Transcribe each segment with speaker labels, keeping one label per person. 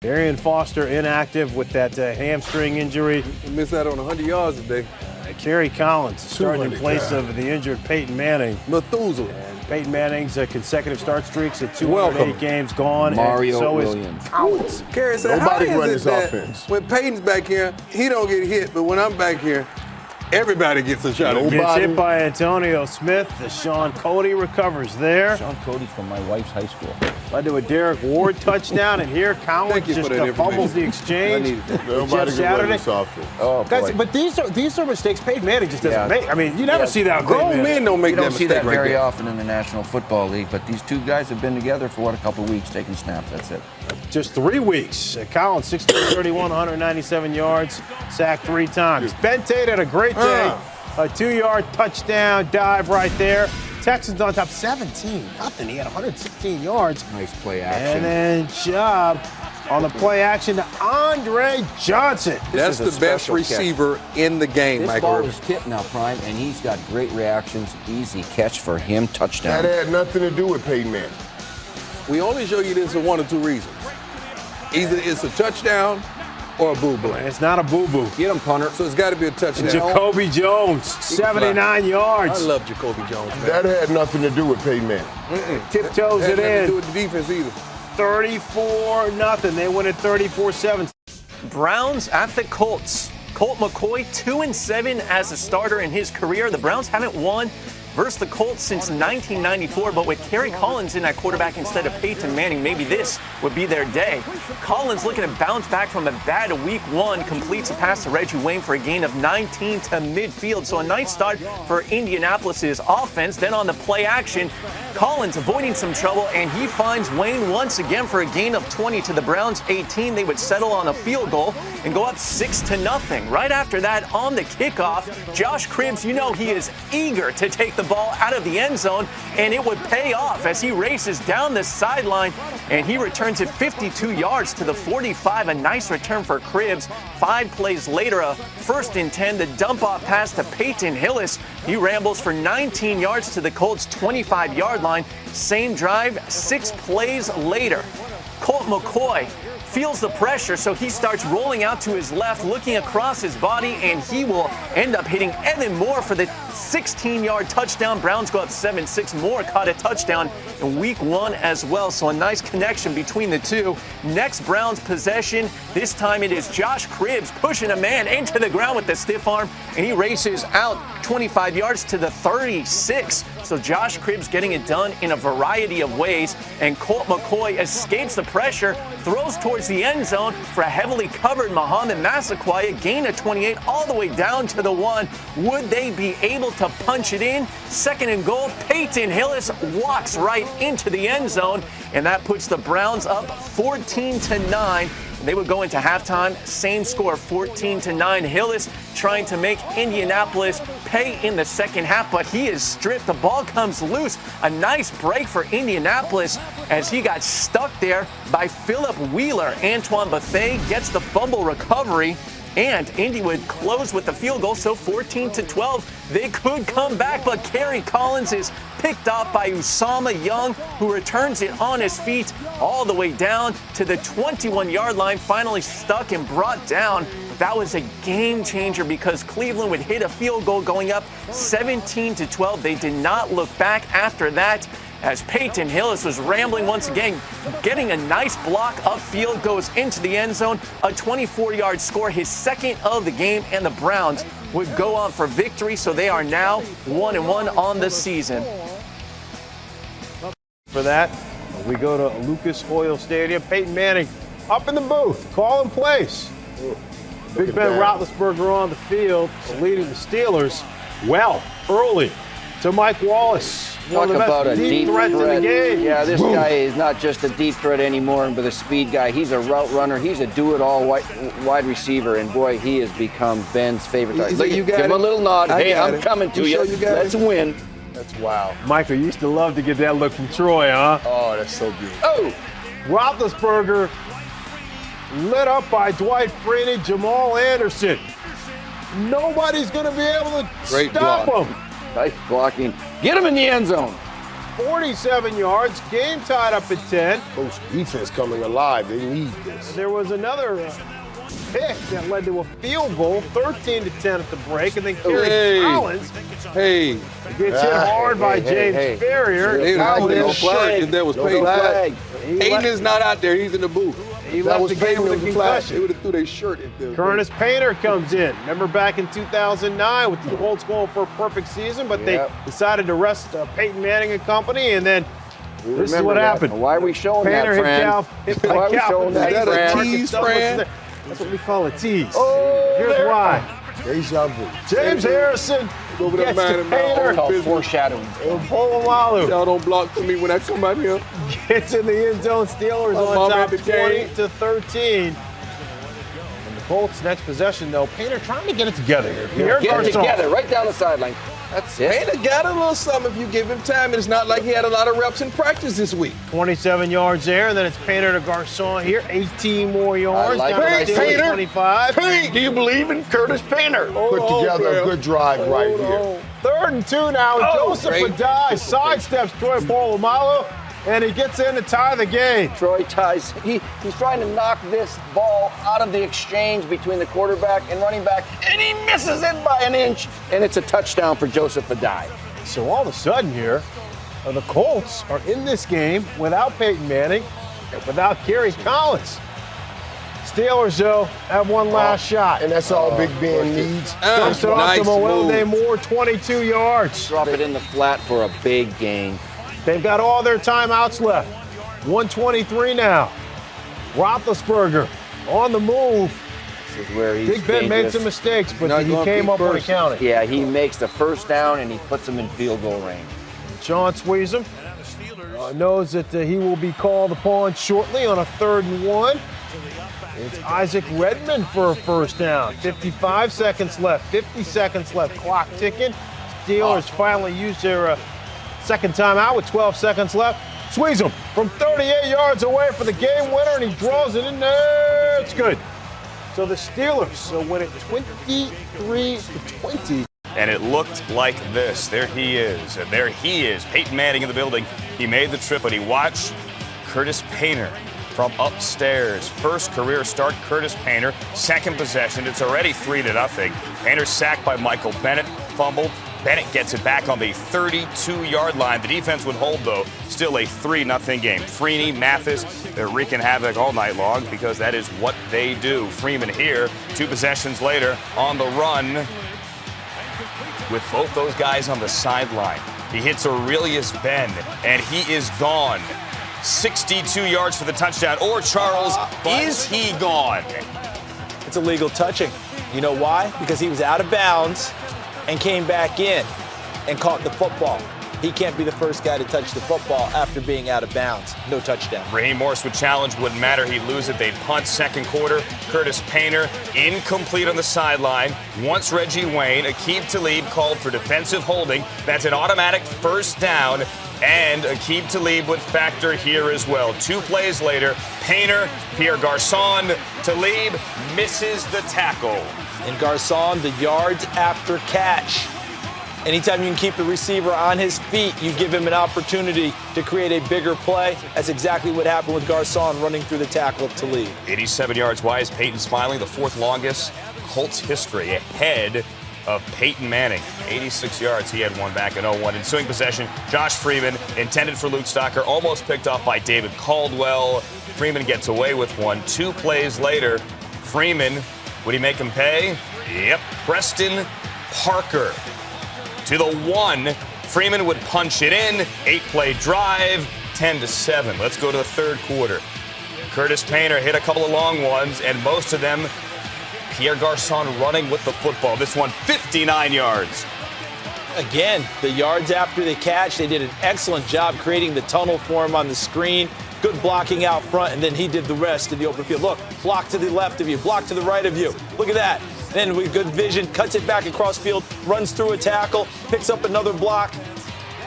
Speaker 1: Arian Foster inactive with that hamstring injury.
Speaker 2: He missed out on 100 yards today.
Speaker 1: Kerry Collins starting in place of the injured Peyton Manning.
Speaker 2: Methuselah.
Speaker 1: And Peyton Manning's consecutive start streaks at 208 games gone.
Speaker 3: Mario
Speaker 1: and so
Speaker 3: Williams.
Speaker 1: Is Collins.
Speaker 2: Kerry said,
Speaker 4: Nobody
Speaker 2: how
Speaker 4: run
Speaker 2: is
Speaker 4: this
Speaker 2: it that
Speaker 4: offense.
Speaker 2: when Peyton's back here, he don't get hit, but when I'm back here, everybody gets a shot.
Speaker 1: Gets hit by Antonio Smith. Sean Cody recovers there.
Speaker 3: Sean Cody's from my wife's high school.
Speaker 1: Led to a Derek Ward touchdown, and here Collins just fumbles the exchange.
Speaker 4: Nobody can run this offense.
Speaker 3: Oh,
Speaker 1: Guys,
Speaker 3: boy.
Speaker 1: but these are mistakes Peyton Manning just doesn't make. I mean, you never see that.
Speaker 2: Grown men don't make
Speaker 3: You
Speaker 2: that
Speaker 3: don't see
Speaker 2: mistake
Speaker 3: that
Speaker 2: right
Speaker 3: very
Speaker 2: there.
Speaker 3: often in the National Football League, but these two guys have been together for, a couple of weeks taking snaps. That's it.
Speaker 1: Just 3 weeks. Collins, 16-31, 197 yards, sacked 3 times. Ben Tate had a great day. A 2-yard touchdown dive right there. Texans on top, 17-0. He had 116 yards.
Speaker 3: Nice play action.
Speaker 1: And then job on the play action to Andre Johnson.
Speaker 2: That's the best receiver in the game,
Speaker 3: This
Speaker 2: Mike
Speaker 3: ball
Speaker 2: Irvin.
Speaker 3: was tipped now, Prime, and he's got great reactions. Easy catch for him. Touchdown.
Speaker 4: That had nothing to do with Peyton Manning.
Speaker 2: We only show you this for 1 or 2 reasons. Either it's a touchdown or a boo-boo.
Speaker 1: It's not a boo-boo.
Speaker 3: Get him, punter.
Speaker 2: So it's got to be a touchdown.
Speaker 1: Jacoby Jones, 79 yards.
Speaker 2: I love Jacoby Jones, man.
Speaker 4: That had nothing to do with Peyton Manning.
Speaker 1: Tiptoes
Speaker 2: That
Speaker 1: it
Speaker 2: had nothing to do
Speaker 1: in.
Speaker 2: with the defense either.
Speaker 1: 34-0. They win at 34-7.
Speaker 5: Browns at the Colts. Colt McCoy, 2-7 as a starter in his career. The Browns haven't won versus the Colts since 1994, but with Kerry Collins in at quarterback instead of Peyton Manning, maybe this would be their day. Collins looking to bounce back from a bad week 1, completes a pass to Reggie Wayne for a gain of 19 to midfield. So a nice start for Indianapolis' offense. Then on the play action, Collins avoiding some trouble, and he finds Wayne once again for a gain of 20 to the Browns 18. They would settle on a field goal and go up 6-0. Right after that, on the kickoff, Josh Cribbs, you know he is eager to take the ball out of the end zone, and it would pay off as he races down the sideline, and he returns it 52 yards to the 45. A nice return for Cribbs. 5 plays later, a 1st and 10, the dump-off pass to Peyton Hillis. He rambles for 19 yards to the Colts' 25-yard line. Same drive, 6 plays later. Colt McCoy feels the pressure, so he starts rolling out to his left, looking across his body, and he will end up hitting Evan Moore for the 16-yard touchdown. Browns go up 7-6. Moore caught a touchdown in week 1 as well, so a nice connection between the two. Next Browns possession, this time it is Josh Cribbs pushing a man into the ground with the stiff arm, and he races out 25 yards to the 36. So Josh Cribbs getting it done in a variety of ways, and Colt McCoy escapes the pressure, throws towards the end zone for a heavily covered Muhammad Massaquoi, gain of 28 all the way down to the 1. Would they be able to punch it in? 2nd and goal, Peyton Hillis walks right into the end zone, and that puts the Browns up 14-9. They would go into halftime, same score, 14-9. Hillis trying to make Indianapolis pay in the second half, but he is stripped. The ball comes loose. A nice break for Indianapolis as he got stuck there by Philip Wheeler. Antoine Bethea gets the fumble recovery, and Indy would close with the field goal, so 14-12. They could come back, but Kerry Collins is picked off by Usama Young, who returns it on his feet all the way down to the 21-yard line, finally stuck and brought down. That was a game changer because Cleveland would hit a field goal going up 17-12. They did not look back after that, as Peyton Hillis was rambling once again, getting a nice block upfield, goes into the end zone, a 24-yard score, his 2nd of the game, and the Browns would go on for victory, so they are now 1-1 on the season.
Speaker 1: For that, we go to Lucas Oil Stadium. Peyton Manning up in the booth, calling plays. Big Ben Roethlisberger on the field, leading the Steelers well early to Mike Wallace.
Speaker 3: Talk about a deep threat
Speaker 1: in the game.
Speaker 3: Yeah, this guy is not just a deep threat anymore, but a speed guy. He's a route runner. He's a do-it-all wide receiver, and boy, he has become Ben's favorite target. Look, give him a little nod. Hey, I'm coming to you. Let's win.
Speaker 4: That's wow.
Speaker 1: Michael, you used to love to get that look from Troy, huh?
Speaker 4: Oh, that's so good.
Speaker 3: Oh!
Speaker 1: Roethlisberger lit up by Dwight Freeney, Jamal Anderson. Nobody's going to be able to stop him.
Speaker 3: Nice blocking. Get him in the end zone.
Speaker 1: 47 yards. Game tied up at 10.
Speaker 4: Coach defense coming alive. They need this.
Speaker 1: There was another pick that led to a field goal, 13-10 at the break, and then Kerry Collins gets hit hard by James Ferrier.
Speaker 2: They would have shirt if there was Peyton.
Speaker 3: flag.
Speaker 2: Peyton is not out there. He's in the booth.
Speaker 1: He left the game with a
Speaker 2: They
Speaker 1: concussion.
Speaker 2: would have threw their shirt if there was.
Speaker 1: Curtis Painter comes in. Remember back in 2009 with the Colts going for a perfect season, but they decided to rest Peyton Manning and company, and then this is what happened.
Speaker 3: Why are we showing
Speaker 1: Painter
Speaker 3: that,
Speaker 1: hit
Speaker 3: friend? Why are we showing that,
Speaker 2: Is that a
Speaker 3: friend?
Speaker 2: tease, friend?
Speaker 1: That's what we call a tease.
Speaker 3: Oh,
Speaker 1: Here's why.
Speaker 4: Deja vu.
Speaker 1: James Harrison
Speaker 2: Over there
Speaker 1: gets to
Speaker 2: minding my own
Speaker 1: Painter.
Speaker 3: Called
Speaker 2: business.
Speaker 3: foreshadowing.
Speaker 1: Polamalu
Speaker 2: Y'all don't block for me when I come out here.
Speaker 1: gets in the end zone. Steelers
Speaker 2: Oh,
Speaker 1: on
Speaker 2: Mama
Speaker 1: top
Speaker 2: at the game.
Speaker 1: 20-13. And the Colts next possession, though, Painter trying to get it together here. Pierre
Speaker 3: Get it
Speaker 1: Garçon.
Speaker 3: together, right down the sideline. That's it.
Speaker 2: Painter got a little something if you give him time. It's not like he had a lot of reps in practice this week.
Speaker 1: 27 yards there, and then it's Painter to Garçon here. 18 more yards.
Speaker 3: I like
Speaker 1: down
Speaker 3: it.
Speaker 1: to
Speaker 3: Painter.
Speaker 1: 25.
Speaker 2: Do you believe in Curtis Painter?
Speaker 4: Put together a good drive right here.
Speaker 1: 3rd and 2 now. Joseph
Speaker 2: great.
Speaker 1: Adai sidesteps Troy Polamalu, and he gets in to tie the game.
Speaker 3: Troy ties. He's trying to knock this ball out of the exchange between the quarterback and running back, and he misses it by an inch, and it's a touchdown for Joseph Adai.
Speaker 1: So all of a sudden here, the Colts are in this game without Peyton Manning and without Kerry Collins. Steelers, though, have one last shot.
Speaker 4: And that's all Big Ben needs.
Speaker 1: Dumps it off
Speaker 2: nice
Speaker 1: to Mewelde
Speaker 2: move.
Speaker 1: Moore, 22 yards.
Speaker 3: Drop it in the flat for a big gain.
Speaker 1: They've got all their timeouts left. 1:23 now. Roethlisberger on the move.
Speaker 3: This is where he's
Speaker 1: Big Ben made
Speaker 3: dangerous.
Speaker 1: some mistakes, but
Speaker 2: Not
Speaker 1: he
Speaker 2: going
Speaker 1: came
Speaker 2: feet
Speaker 1: up with a
Speaker 2: first.
Speaker 1: counting.
Speaker 3: Yeah, he makes the first down and he puts them in field goal range.
Speaker 1: Sean Sweezum knows that he will be called upon shortly on a 3rd and 1. It's Isaac Redmond for a first down. 55 seconds left. 50 seconds left. Clock ticking. Steelers finally used their second timeout with 12 seconds left. Sweezum from 38 yards away for the game winner, and he draws it in there. It's good. So the Steelers win it 23-20.
Speaker 6: And it looked like this. There he is. And there he is. Peyton Manning in the building. He made the trip, but he watched Curtis Painter from upstairs. First career start, Curtis Painter. Second possession. It's already 3-0. Painter sacked by Michael Bennett. Fumbled. Bennett gets it back on the 32-yard line. The defense would hold, though. Still a 3-0 game. Freeney, Mathis, they're wreaking havoc all night long because that is what they do. Freeman here, 2 possessions later, on the run with both those guys on the sideline. He hits Aurelius Ben, and he is gone. 62 yards for the touchdown. Or, Charles, is he gone?
Speaker 7: It's illegal touching. You know why? Because he was out of bounds and came back in and caught the football. He can't be the first guy to touch the football after being out of bounds. No touchdown.
Speaker 6: Raheem Morris would challenge, wouldn't matter. He'd lose it. They'd punt second quarter. Curtis Painter incomplete on the sideline. Once Reggie Wayne, Aqib Talib called for defensive holding. That's an automatic first down. And Aqib Talib would factor here as well. 2 plays later, Painter, Pierre Garçon, Talib misses the tackle.
Speaker 7: And Garçon, the yards after catch. Anytime you can keep the receiver on his feet, you give him an opportunity to create a bigger play. That's exactly what happened with Garçon running through the tackle of Talib.
Speaker 6: 87 yards wide. Peyton smiling, the 4th longest Colts history, ahead of Peyton Manning. 86 yards. He had one back in 0-1. Ensuing possession, Josh Freeman, intended for Luke Stocker, almost picked off by David Caldwell. Freeman gets away with one. 2 plays later, Freeman, would he make him pay? Yep. Preston Parker to the 1. Freeman would punch it in. 8-play drive, 10-7. Let's go to the 3rd quarter. Curtis Painter hit a couple of long ones, and most of them, Pierre Garçon running with the football. This one, 59 yards.
Speaker 7: Again, the yards after the catch, they did an excellent job creating the tunnel for him on the screen. Good blocking out front, and then he did the rest in the open field. Look, block to the left of you, block to the right of you. Look at that. Then with good vision, cuts it back across field, runs through a tackle, picks up another block.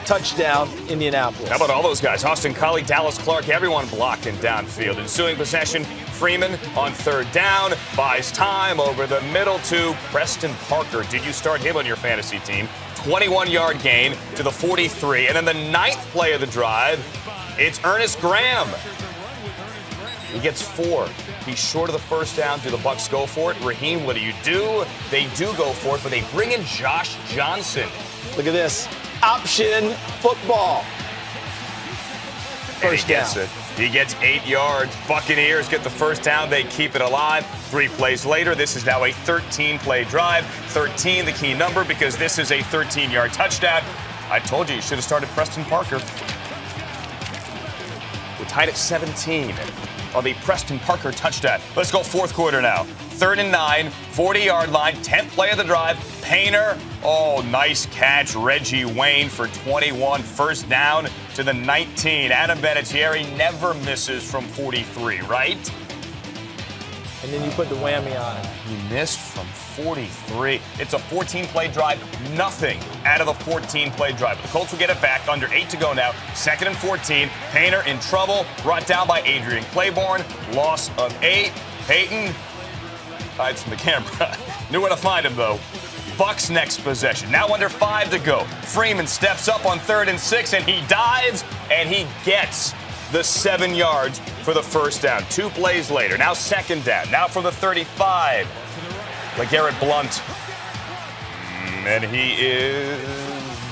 Speaker 7: Touchdown, Indianapolis.
Speaker 6: How about all those guys? Austin Collie, Dallas Clark, everyone blocking downfield. Ensuing possession, Freeman on 3rd down, buys time over the middle to Preston Parker. Did you start him on your fantasy team? 21-yard gain to the 43. And then the 9th play of the drive, it's Ernest Graham. He gets 4. He's short of the first down. Do the Bucs go for it? Raheem, what do? They do go for it, but they bring in Josh Johnson.
Speaker 7: Look at this. Option football.
Speaker 6: And he gets it. He gets 8 yards. Buccaneers get the first down. They keep it alive. 3 plays later, this is now a 13-play drive. 13, the key number, because this is a 13-yard touchdown. I told you should have started Preston Parker. We're tied at 17 on the Preston Parker touchdown. Let's go fourth quarter now. 3rd and 9, 40-yard line, 10th play of the drive. Painter, nice catch. Reggie Wayne for 21. First down to the 19. Adam Vinatieri never misses from 43, right?
Speaker 7: And then you put the whammy on it.
Speaker 6: He missed from 43. It's a 14-play drive. Nothing out of the 14-play drive. The Colts will get it back. Under 8 to go now. 2nd and 14. Painter in trouble. Brought down by Adrian Claiborne. Loss of 8. Peyton hides from the camera. Knew where to find him, though. Bucs next possession. Now under 5 to go. Freeman steps up on 3rd and 6, and he dives, and he gets the 7 yards for the first down. 2 plays later. Now 2nd down. Now for the 35. LeGarrette Blount. And he is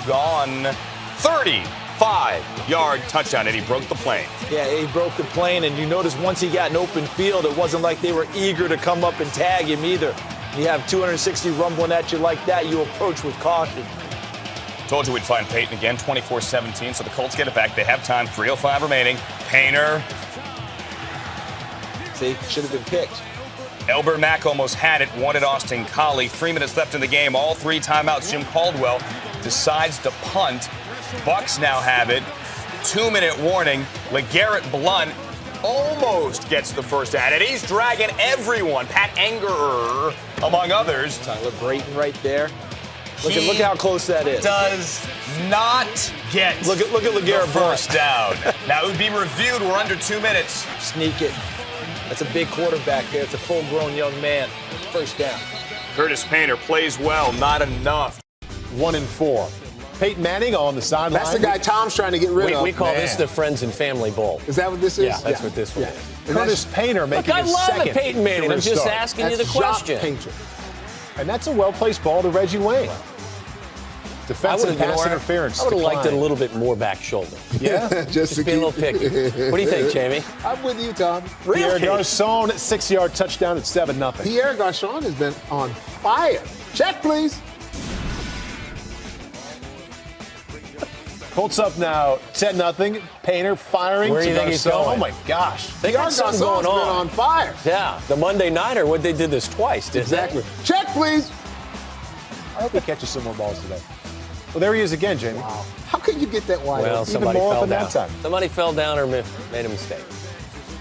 Speaker 6: gone. 35-yard touchdown, and he broke the plane.
Speaker 7: Yeah, he broke the plane, and you notice once he got an open field, it wasn't like they were eager to come up and tag him either. You have 260 rumbling at you like that, you approach with caution.
Speaker 6: Told you we'd find Peyton again, 24-17, so the Colts get it back. They have time, 3:05 remaining. Painter.
Speaker 7: See, should have been picked.
Speaker 6: Elbert Mack almost had it, wanted Austin Collie. 3 minutes left in the game, all 3 timeouts. Jim Caldwell decides to punt. Bucs now have it. 2-minute warning. LeGarrette Blount almost gets the first down, and he's dragging everyone. Pat Angerer, among others.
Speaker 7: Tyler Brayton right there. Look how close that is.
Speaker 6: Does not get
Speaker 7: look at LeGarrette
Speaker 6: first down. Now it would be reviewed. We're under 2 minutes.
Speaker 7: Sneak it. That's a big quarterback there. It's a full-grown young man. First down.
Speaker 6: Curtis Painter plays well, not enough.
Speaker 8: 1 and 4. Peyton Manning on the sideline.
Speaker 4: That's the guy Tom's trying to get rid of.
Speaker 9: We call this the Friends and Family Bowl.
Speaker 4: Is that what this is?
Speaker 9: Yeah, that's what this one is.
Speaker 8: Curtis Painter making his second.
Speaker 9: I love Peyton Manning. I'm just asking you the question.
Speaker 4: Painter.
Speaker 8: And that's a well-placed ball to Reggie Wayne. Defensive pass interference.
Speaker 9: I would have liked it a little bit more back shoulder.
Speaker 8: Yeah?
Speaker 4: just
Speaker 9: be a little picky. What do you think, Jamie?
Speaker 4: I'm with you, Tom.
Speaker 8: Pierre Garçon, 6-yard touchdown at 7-0.
Speaker 4: Pierre Garçon has been on fire. Check, please.
Speaker 8: Colts up now, 10-0. Painter firing.
Speaker 9: Where do you think he's going?
Speaker 8: Oh my gosh!
Speaker 9: They got something going
Speaker 4: on fire.
Speaker 9: Yeah, the Monday Nighter. What they did this twice, didn't
Speaker 4: Exactly. Check, please.
Speaker 8: I hope he catches some more balls today. Well, there he is again, Jamie.
Speaker 4: Wow. How could you get that wide?
Speaker 9: Well,
Speaker 4: open?
Speaker 9: somebody
Speaker 8: more
Speaker 9: fell
Speaker 8: up in
Speaker 9: down.
Speaker 8: that time.
Speaker 9: Somebody fell down or made a mistake.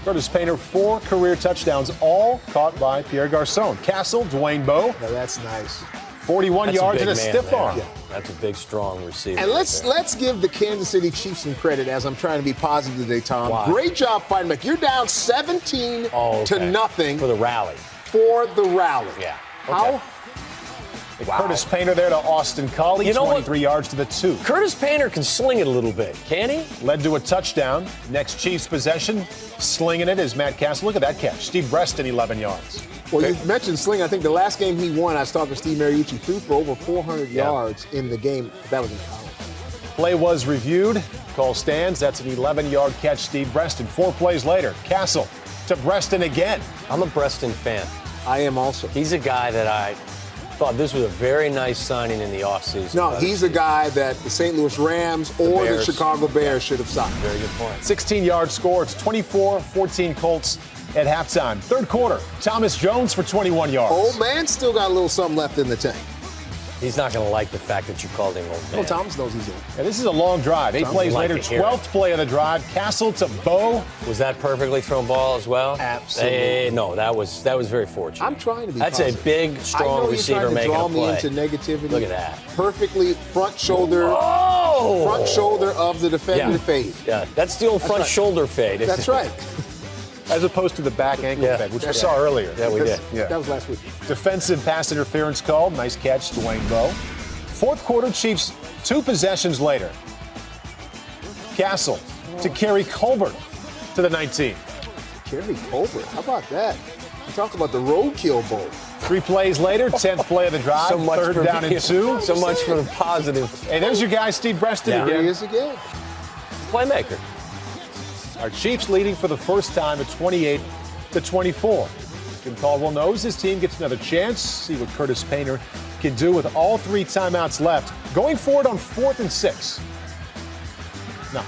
Speaker 8: Curtis Painter, 4 career touchdowns, all caught by Pierre Garçon. Castle, Dwayne Bowe.
Speaker 4: Now, that's nice.
Speaker 8: 41 yards and a stiff arm.
Speaker 9: Yeah. That's a big, strong receiver.
Speaker 4: And let's give the Kansas City Chiefs some credit, as I'm trying to be positive today, Tom.
Speaker 9: Why?
Speaker 4: Great job fighting back. You're down 17 to nothing
Speaker 9: for the rally.
Speaker 4: Yeah.
Speaker 9: Okay.
Speaker 4: How?
Speaker 8: Wow. Curtis Painter there to Austin Collie, 23 yards to the 2.
Speaker 9: Curtis Painter can sling it a little bit, can he?
Speaker 8: Led to a touchdown. Next Chiefs possession, slinging it is Matt Castle. Look at that catch. Steve Breston, 11 yards.
Speaker 4: Well, you mentioned sling. I think the last game he won, I was talking to Steve Mariucci, threw for over 400 yards in the game. That was in college.
Speaker 8: Play was reviewed. Call stands. That's an 11-yard catch, Steve Breston. 4 plays later, Castle to Breston again.
Speaker 9: I'm a Breston fan.
Speaker 4: I am also.
Speaker 9: He's a guy that I thought this was a very nice signing in the offseason.
Speaker 4: No, he's a guy that the St. Louis Rams or the Chicago Bears should have signed.
Speaker 9: Very good point.
Speaker 8: 16-yard score. It's 24-14 Colts at halftime. Third quarter, Thomas Jones for 21 yards.
Speaker 4: Old man still got a little something left in the tank.
Speaker 9: He's not going to like the fact that you called him old man.
Speaker 4: Well, Thomas knows he's old.
Speaker 8: And this is a long drive. 8 plays later, 12th play of the drive. Castle to Bowe.
Speaker 9: Was that perfectly thrown ball as well?
Speaker 4: Absolutely.
Speaker 9: No, that was very fortunate.
Speaker 4: I'm trying to be
Speaker 9: That's
Speaker 4: positive.
Speaker 9: a big, strong receiver making a play.
Speaker 4: I know you're trying to draw me into negativity.
Speaker 9: Look at that.
Speaker 4: Perfectly front shoulder.
Speaker 9: Oh!
Speaker 4: Front shoulder of the defender fade.
Speaker 9: Yeah, that's the old front shoulder fade.
Speaker 4: That's right.
Speaker 8: As opposed to the back ankle fade, which we saw earlier.
Speaker 9: Yeah, we did.
Speaker 8: Yeah.
Speaker 4: That was last week.
Speaker 8: Defensive pass interference called. Nice catch, Dwayne Bowe. Fourth quarter, Chiefs 2 possessions later. Castle to Kerry Colbert to the 19.
Speaker 4: Kerry Colbert, how about that? You talk about the roadkill bowl.
Speaker 8: 3 plays later, 10th play of the drive,
Speaker 9: So much
Speaker 8: third
Speaker 9: for
Speaker 8: down and 2.
Speaker 9: So much for the positive.
Speaker 8: Hey, there's your guy, Steve Breston
Speaker 9: Yeah.
Speaker 8: again.
Speaker 4: Here he is again.
Speaker 9: Playmaker.
Speaker 8: Our Chiefs leading for the first time at 28-24. Jim Caldwell knows his team gets another chance. See what Curtis Painter can do with all 3 timeouts left. Going forward on 4th and 6. No.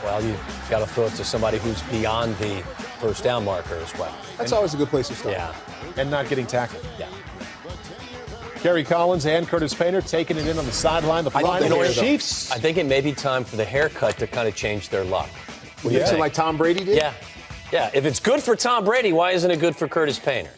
Speaker 9: Well, you got to throw it to somebody who's beyond the first down marker as well.
Speaker 4: That's always a good place to start.
Speaker 9: Yeah.
Speaker 8: And not getting tackled.
Speaker 9: Yeah.
Speaker 8: Kerry Collins and Curtis Painter taking it in on the sideline. The final Chiefs.
Speaker 9: I think it may be time for the haircut to kind of change their luck.
Speaker 4: What do you think, like Tom Brady did?
Speaker 9: Yeah. Yeah. If it's good for Tom Brady, why isn't it good for Curtis Painter?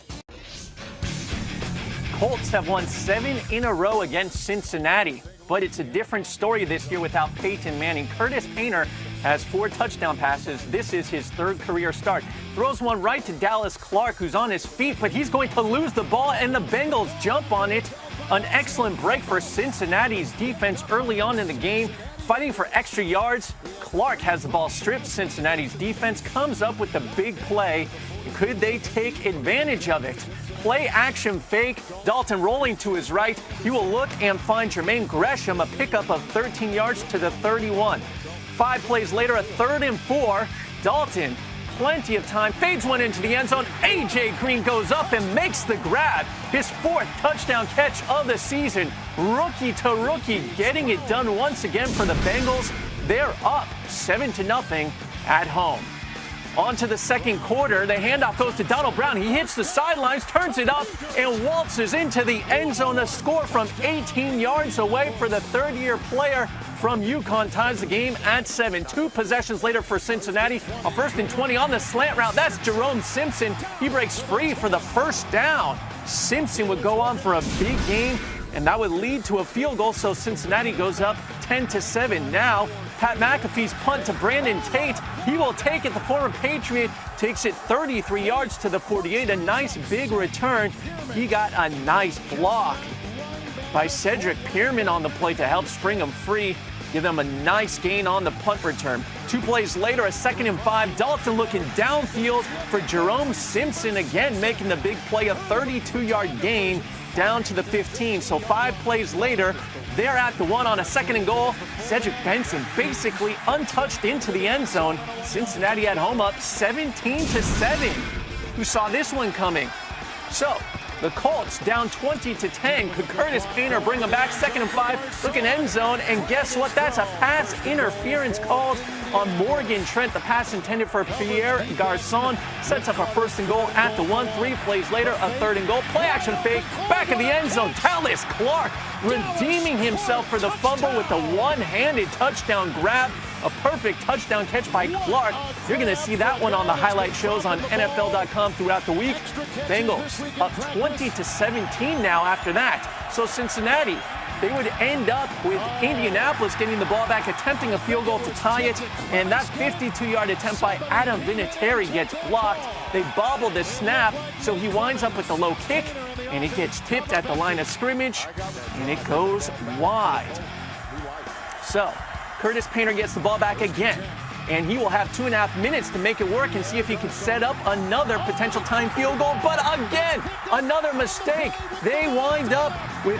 Speaker 5: Colts have won 7 in a row against Cincinnati, but it's a different story this year without Peyton Manning. Curtis Painter has 4 touchdown passes. This is his 3rd career start. Throws one right to Dallas Clark, who's on his feet, but he's going to lose the ball, and the Bengals jump on it. An excellent break for Cincinnati's defense early on in the game. Fighting for extra yards, Clark has the ball stripped. Cincinnati's defense comes up with the big play. Could they take advantage of it? Play action fake. Dalton rolling to his right. He will look and find Jermaine Gresham, a pickup of 13 yards to the 31. 5 plays later, a 3rd and 4. Dalton, plenty of time, fades one into the end zone. A.J. Green goes up and makes the grab. His 4th touchdown catch of the season. Rookie to rookie, getting it done once again for the Bengals. They're up 7-0 at home. On to the second quarter. The handoff goes to Donald Brown. He hits the sidelines, turns it up, and waltzes into the end zone. A score from 18 yards away for the 3rd-year player from UConn ties the game at 7. 2 possessions later for Cincinnati. A 1st and 20 on the slant route. That's Jerome Simpson. He breaks free for the first down. Simpson would go on for a big game, and that would lead to a field goal, so Cincinnati goes up 10-7. Now, Pat McAfee's punt to Brandon Tate. He will take it. The former Patriot takes it 33 yards to the 48. A nice big return. He got a nice block by Cedric Pierman on the play to help spring him free. Give them a nice gain on the punt return. 2 plays later, a 2nd and 5. Dalton looking downfield for Jerome Simpson again, making the big play, a 32-yard gain down to the 15. So 5 plays later, they're at the 1 on a 2nd and goal. Cedric Benson basically untouched into the end zone. Cincinnati at home up 17-7. Who saw this one coming? So the Colts down 20-10. Could Curtis Painter bring them back? 2nd and 5, looking end zone, and guess what? That's a pass interference called on Morgan Trent. The pass intended for Pierre Garçon sets up a 1st and goal at the 1. 3 plays later, a 3rd and goal. Play action fake, back of the end zone. Dallas Clark redeeming himself for the fumble with the one-handed touchdown grab. A perfect touchdown catch by Clark. You're going to see that one on the highlight shows on NFL.com throughout the week. Bengals up 20-17 now after that. So Cincinnati, they would end up with Indianapolis getting the ball back, attempting a field goal to tie it. And that 52-yard attempt by Adam Vinatieri gets blocked. They bobbled the snap, so he winds up with the low kick, and it gets tipped at the line of scrimmage, and it goes wide. So Curtis Painter gets the ball back again, and he will have 2.5 minutes to make it work and see if he can set up another potential time field goal. But again, another mistake. They wind up with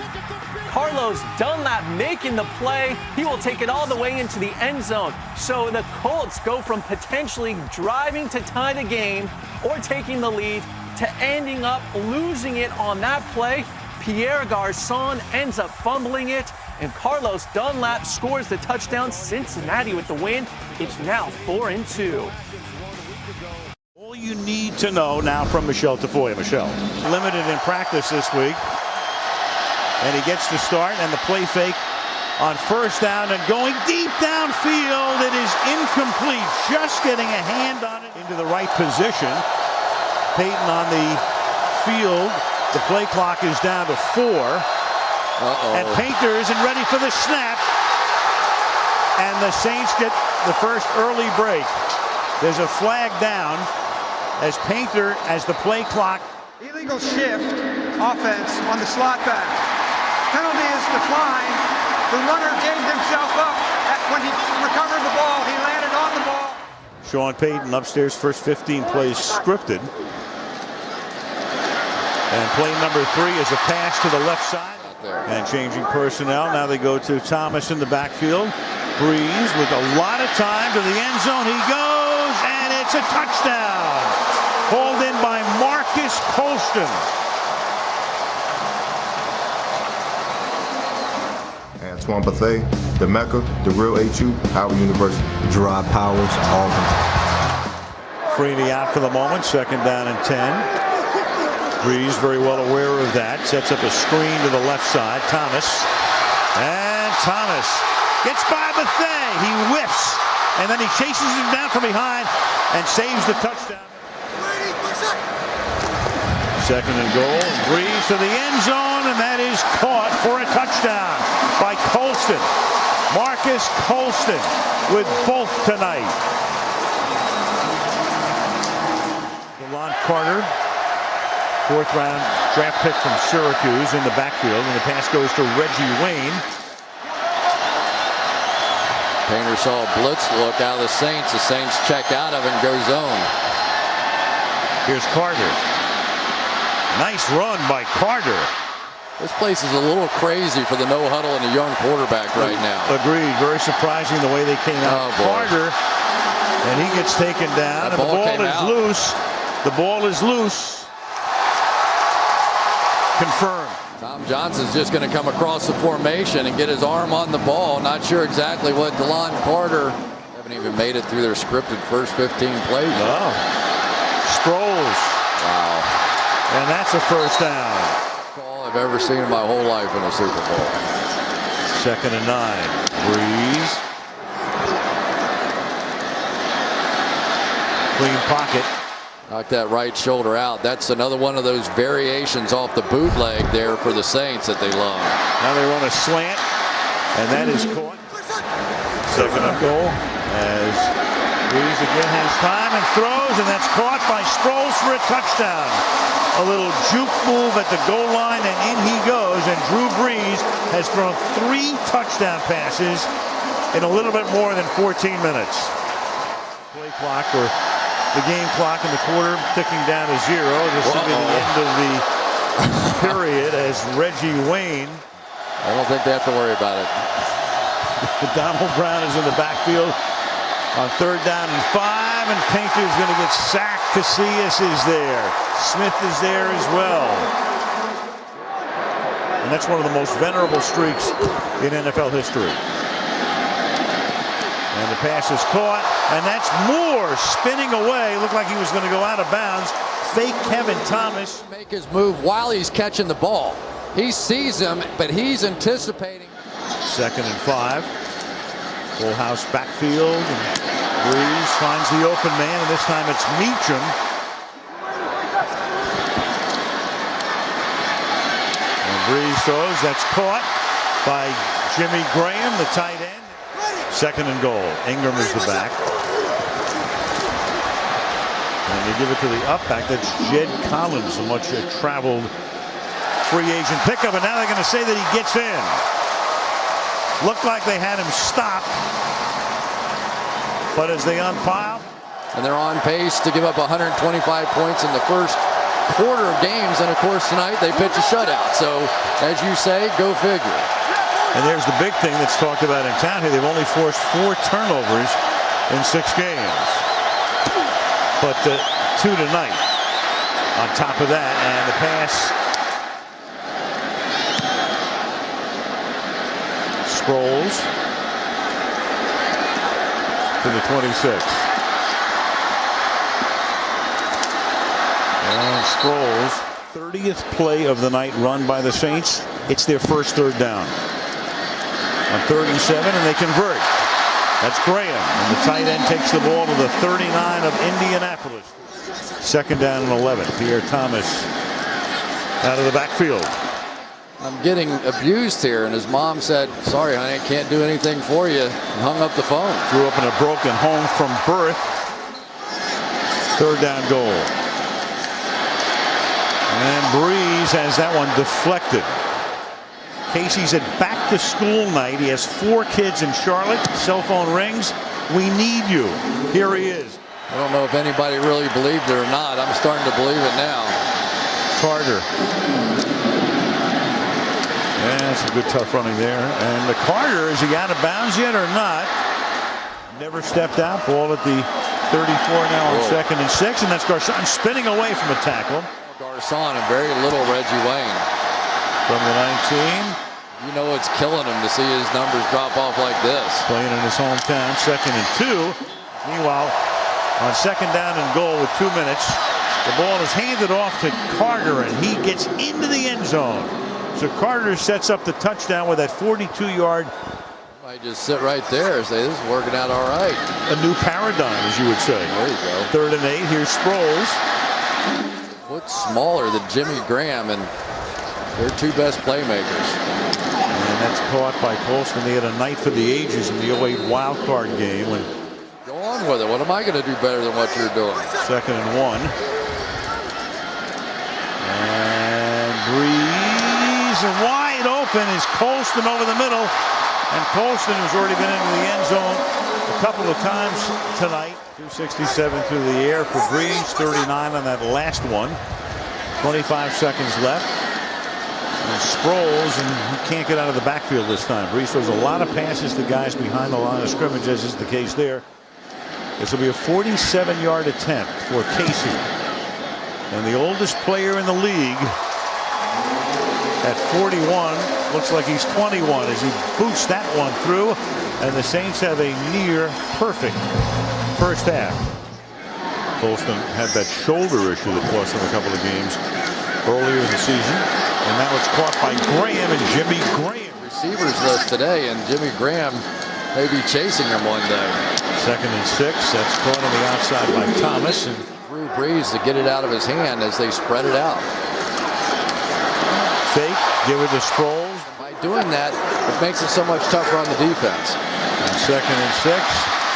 Speaker 5: Carlos Dunlap making the play. He will take it all the way into the end zone. So the Colts go from potentially driving to tie the game or taking the lead to ending up losing it on that play. Pierre Garçon ends up fumbling it, and Carlos Dunlap scores the touchdown. Cincinnati with the win. It's now 4-2.
Speaker 10: All you need to know now from Michelle Tafoya. Michelle, limited in practice this week. And he gets the start and the play fake on 1st down and going deep downfield. It is incomplete. Just getting a hand on it into the right position. Peyton on the field. The play clock is down to 4. And Painter isn't ready for the snap. And the Saints get the first early break. There's a flag down as Painter, as the play clock.
Speaker 11: Illegal shift offense on the slot back. penalty is declined. The runner gave himself up. When he recovered the ball, he landed on the ball.
Speaker 10: Sean Payton upstairs, first 15 plays scripted. And play number 3 is a pass to the left side. And changing personnel. Now they go to Thomas in the backfield. Breeze with a lot of time to the end zone. He goes, and it's a touchdown. Hauled in by Marcus Colston.
Speaker 12: Antoine Bethea, the Mecca, the real HU, Howard University. Gerard Powers, Auburn.
Speaker 10: Freeney out for the moment, second down and 10. Breeze very well aware of that. Sets up a screen to the left side. Thomas. And Thomas gets by Bethea. He whiffs. And then he chases him down from behind and saves the touchdown. Second and goal. Breeze to the end zone, and that is caught for a touchdown by Colston. Marcus Colston with both tonight. DeLon Carter, fourth round draft pick from Syracuse, in the backfield, and the pass goes to Reggie Wayne.
Speaker 13: Painter saw a blitz look out of the Saints. The Saints check out of it and go zone.
Speaker 10: Here's Carter. Nice run by Carter.
Speaker 13: This place is a little crazy for the no huddle and a young quarterback right now.
Speaker 10: Agreed. Very surprising the way they came out. Carter, and he gets taken down, and the ball is loose. The ball is loose. Confirmed.
Speaker 13: Tom Johnson's just going to come across the formation and get his arm on the ball. Not sure exactly what DeLon Carter. Haven't even made it through their scripted first 15 plays.
Speaker 10: Oh. Sproles.
Speaker 13: Wow.
Speaker 10: And that's a first down.
Speaker 13: All I've ever seen in my whole life in a Super Bowl.
Speaker 10: Second and 9. Breeze. Clean pocket.
Speaker 13: Knock that right shoulder out. That's another one of those variations off the bootleg there for the Saints that they love.
Speaker 10: Now they run a slant, and that is caught. Second and goal as Breeze again has time and throws, and that's caught by Sproles for a touchdown. A little juke move at the goal line, and in he goes. And Drew Brees has thrown 3 touchdown passes in a little bit more than 14 minutes. Play clock, or the game clock in the quarter, ticking down to 0. This will be the end of the period as Reggie Wayne.
Speaker 13: I don't think they have to worry about it.
Speaker 10: Donald Brown is in the backfield on third down and 5, and Painter is going to get sacked. Casillas is there. Smith is there as well. And that's one of the most venerable streaks in NFL history. And the pass is caught, and that's Moore spinning away. Looked like he was going to go out of bounds. Fake Kevin Thomas.
Speaker 13: Make his move while he's catching the ball. He sees him, but he's anticipating.
Speaker 10: Second and 5. Full house backfield. And Breeze finds the open man, and this time it's Meacham. And Breeze throws. That's caught by Jimmy Graham, the tight end. Second and goal. Ingram is the back. And they give it to the up back. That's Jed Collins, a much traveled free agent pickup. And now they're going to say that he gets in. Looked like they had him stopped. But as they unpile.
Speaker 13: And they're on pace to give up 125 points in the first quarter of games. And of course tonight they pitch a shutout. So as you say, go figure.
Speaker 10: And there's the big thing that's talked about in town here. They've only forced 4 turnovers in 6 games. But 2 tonight on top of that. And the pass. Sproles to the 26. And Sproles, 30th play of the night run by the Saints. It's their first third down. On 3rd and 7, and they convert. That's Graham, and the tight end takes the ball to the 39 of Indianapolis. Second down and 11. Pierre Thomas out of the backfield.
Speaker 13: I'm getting abused here, and his mom said, sorry, honey, I can't do anything for you, and hung up the phone.
Speaker 10: Grew up in a broken home from birth. Third down goal. And Breeze has that one deflected. Casey's at back to school night. He has 4 kids in Charlotte. Cell phone rings. We need you. Here he is.
Speaker 13: I don't know if anybody really believed it or not. I'm starting to believe it now.
Speaker 10: Carter. Yeah, that's a good tough running there. And the Carter, is he out of bounds yet or not? Never stepped out. Ball at the 34 now on 2nd and 6. And that's Garcon spinning away from a tackle.
Speaker 13: Garcon and very little Reggie Wayne.
Speaker 10: From the 19.
Speaker 13: You know it's killing him to see his numbers drop off like this.
Speaker 10: Playing in his hometown, 2nd and 2. Meanwhile, on 2nd down and goal with 2 minutes, the ball is handed off to Carter, and he gets into the end zone. So Carter sets up the touchdown with that 42-yard.
Speaker 13: Might just sit right there and say, this is working out all right.
Speaker 10: A new paradigm, as you would say.
Speaker 13: There you go.
Speaker 10: 3rd and 8. Here's Sproles.
Speaker 13: Foot smaller than Jimmy Graham, and they're 2 best playmakers.
Speaker 10: And that's caught by Colston. They had a night for the ages in the 08 wild card game.
Speaker 13: Go on with it. What am I going to do better than what you're doing?
Speaker 10: 2nd and 1. And Breeze wide open is Colston over the middle. And Colston, who's already been into the end zone a couple of times tonight. 267 through the air for Breeze, 39 on that last one. 25 seconds left. And Sproles, and he can't get out of the backfield this time. Breeze throws a lot of passes to guys behind the line of scrimmage, as is the case there. This will be a 47-yard attempt for Casey. And the oldest player in the league at 41, looks like he's 21 as he boots that one through. And the Saints have a near perfect first half. Colston had that shoulder issue that cost them a couple of games earlier in the season. And that was caught by Graham and Jimmy Graham.
Speaker 13: Receivers list today, and Jimmy Graham may be chasing him one day.
Speaker 10: 2nd and 6. That's caught on the outside by Thomas. And
Speaker 13: Drew Brees to get it out of his hand as they spread it out.
Speaker 10: Fake, give it to Sproles.
Speaker 13: By doing that, it makes it so much tougher on the defense.
Speaker 10: And 2nd and 6.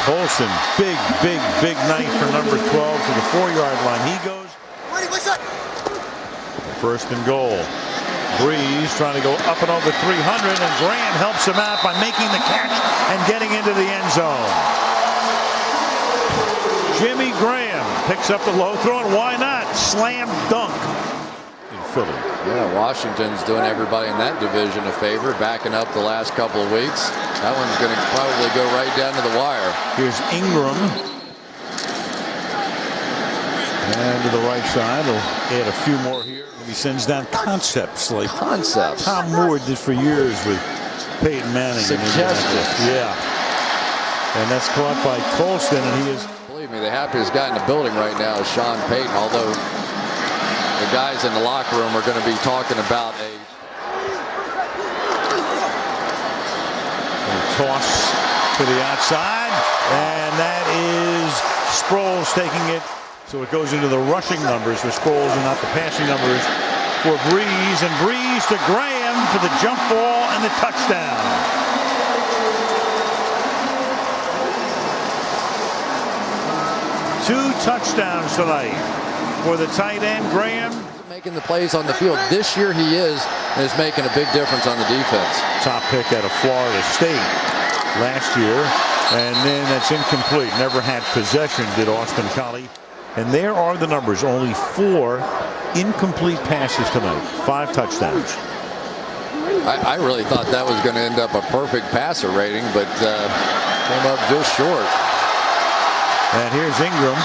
Speaker 10: Colston, big night for number 12 to the 4-yard line. He goes.
Speaker 14: Ready, what's up?
Speaker 10: 1st and goal. Breeze trying to go up and over 300, and Graham helps him out by making the catch and getting into the end zone. Jimmy Graham picks up the low throw, and why not? Slam dunk in Philly.
Speaker 13: Yeah, Washington's doing everybody in that division a favor, backing up the last couple of weeks. That one's going to probably go right down to the wire.
Speaker 10: Here's Ingram. And to the right side, he'll add a few more here. He sends down concepts like Tom Moore did for years with Peyton Manning.
Speaker 13: Suggestions.
Speaker 10: Yeah. And that's caught by Colston, and he is.
Speaker 13: Believe me, the happiest guy in the building right now is Sean Payton, although the guys in the locker room are going to be talking about a
Speaker 10: toss to the outside, and that is Sproles taking it. So it goes into the rushing numbers for Sproles and not the passing numbers for Breeze. And Breeze to Graham for the jump ball and the touchdown. Two touchdowns tonight for the tight end, Graham.
Speaker 13: Making the plays on the field. This year he is making a big difference on the defense.
Speaker 10: Top pick out of Florida State last year. And then that's incomplete. Never had possession, did Austin Collie. And there are the numbers. Only 4 incomplete passes tonight. 5 touchdowns.
Speaker 13: I really thought that was going to end up a perfect passer rating, but came up just short.
Speaker 10: And here's Ingram.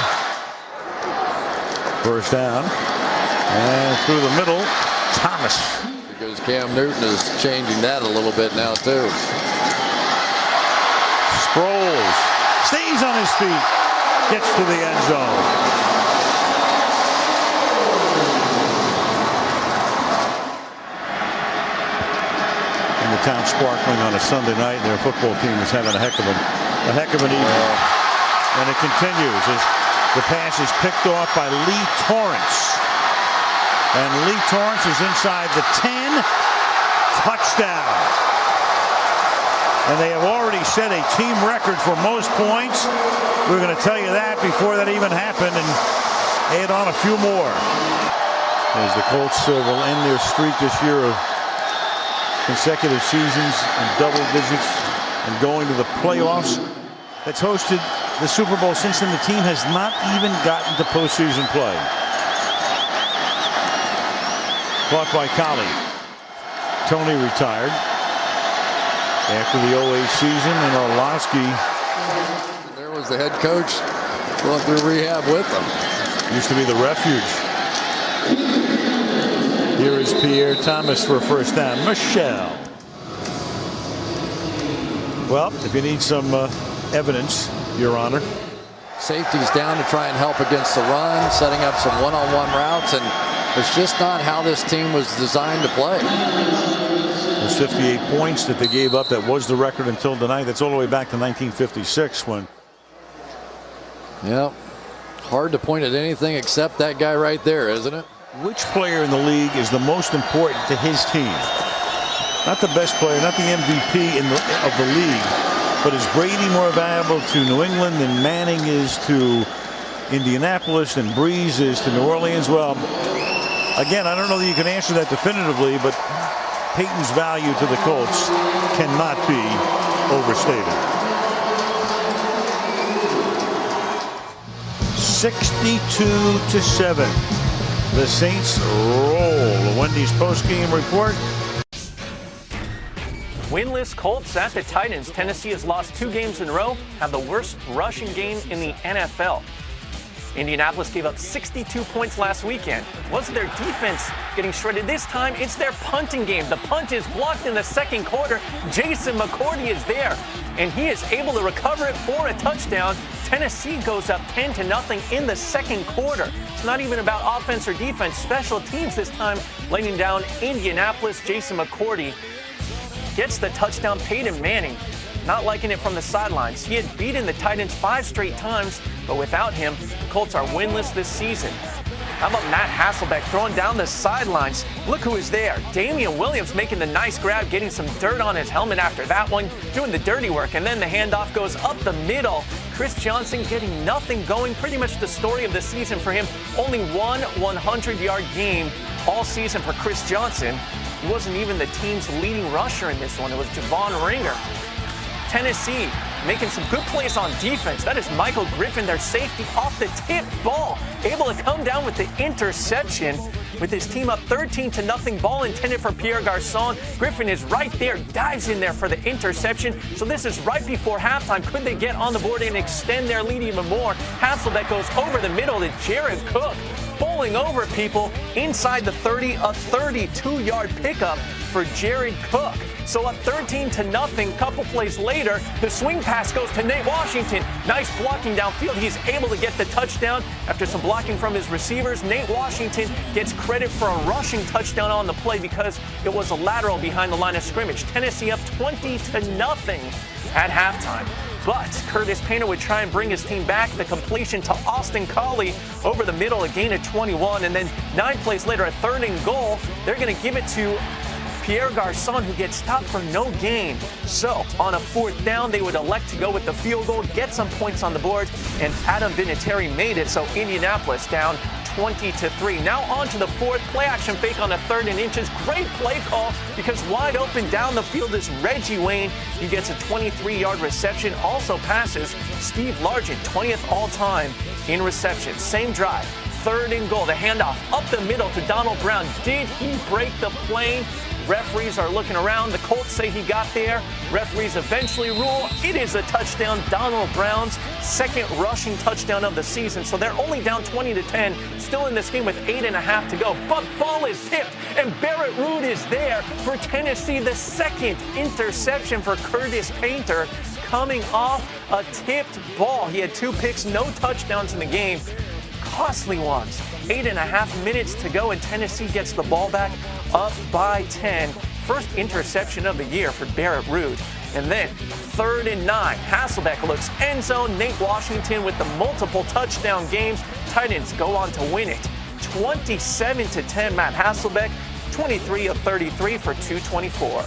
Speaker 10: First down. And through the middle, Thomas.
Speaker 13: Because Cam Newton is changing that a little bit now, too.
Speaker 10: Sproles stays on his feet. Gets to the end zone. And the town sparkling on a Sunday night, and their football team is having a heck of an evening. And it continues as the pass is picked off by Lee Torrance. And Lee Torrance is inside the 10. Touchdown. And they have already set a team record for most points. We're going to tell you that before that even happened and add on a few more. As the Colts will end their streak this year of consecutive seasons in double digits and going to the playoffs. That's hosted the Super Bowl. Since then, the team has not even gotten to postseason play. Caught by Collie. Tony retired after the 08 season, and Orlovsky.
Speaker 13: There was the head coach going through rehab with them.
Speaker 10: Used to be the refuge. Here is Pierre Thomas for a first down. Michelle. Well, if you need some evidence, Your Honor.
Speaker 13: Safety's down to try and help against the run, setting up some one-on-one routes, and it's just not how this team was designed to play.
Speaker 10: Those 58 points that they gave up, that was the record until tonight. That's all the way back to 1956 when.
Speaker 13: Yep. Hard to point at anything except that guy right there, isn't it?
Speaker 10: Which player in the league is the most important to his team? Not the best player, not the MVP of the league, but is Brady more valuable to New England than Manning is to Indianapolis and Breeze is to New Orleans? Well, again, I don't know that you can answer that definitively, but Peyton's value to the Colts cannot be overstated. 62-7. The Saints roll. Wendy's postgame report.
Speaker 5: Winless Colts at the Titans. Tennessee has lost 2 games in a row, have the worst rushing game in the NFL. Indianapolis gave up 62 points last weekend. Wasn't their defense getting shredded this time? It's their punting game. The punt is blocked in the second quarter. Jason McCourty is there, and he is able to recover it for a touchdown. Tennessee goes up 10-0 in the second quarter. It's not even about offense or defense. Special teams this time laying down Indianapolis. Jason McCourty gets the touchdown. Peyton Manning not liking it from the sidelines. He had beaten the Titans 5 straight times, but without him, the Colts are winless this season. How about Matt Hasselbeck throwing down the sidelines? Look who is there. Damian Williams making the nice grab, getting some dirt on his helmet after that one, doing the dirty work, and then the handoff goes up the middle. Chris Johnson getting nothing going. Pretty much the story of the season for him. Only one 100-yard game all season for Chris Johnson. He wasn't even the team's leading rusher in this one. It was Javon Ringer. Tennessee making some good plays on defense. That is Michael Griffin, their safety, off the tip ball, able to come down with the interception. With his team up 13-0, ball intended for Pierre Garçon. Griffin is right there, dives in there for the interception. So this is right before halftime. Could they get on the board and extend their lead even more? Hasselbeck goes over the middle to Jared Cook, bowling over people inside the 30, a 32-yard pickup for Jared Cook. So up 13-0, couple plays later, the swing pass goes to Nate Washington. Nice blocking downfield. He's able to get the touchdown after some blocking from his receivers. Nate Washington gets credit for a rushing touchdown on the play because it was a lateral behind the line of scrimmage. Tennessee up 20-0 at halftime. But Curtis Painter would try and bring his team back. The completion to Austin Collie over the middle, a gain of 21. And then 9 plays later, a 3rd and goal. They're going to give it to Pierre Garçon, who gets stopped for no gain. So on a 4th down, they would elect to go with the field goal, get some points on the board, and Adam Vinatieri made it. So Indianapolis down 20-3. Now on to the 4th. Play action fake on a 3rd and inches. Great play call because wide open down the field is Reggie Wayne. He gets a 23-yard reception. Also passes Steve Largent, 20th all-time in reception. Same drive. 3rd and goal. The handoff up the middle to Donald Brown. Did he break the plane? Referees are looking around. The Colts say he got there. Referees eventually rule it is a touchdown. Donald Brown's 2nd rushing touchdown of the season. So they're only down 20-10. Still in this game with 8.5 to go. But ball is tipped, and Barrett Rood is there for Tennessee. The 2nd interception for Curtis Painter coming off a tipped ball. He had 2 picks, no touchdowns in the game. Costly ones. 8.5 minutes to go, and Tennessee gets the ball back up by 10. First interception of the year for Barrett Rood. And then 3rd and 9. Hasselbeck looks end zone. Nate Washington with the multiple touchdown games. Titans go on to win it. 27-10. Matt Hasselbeck, 23 of 33 for 224.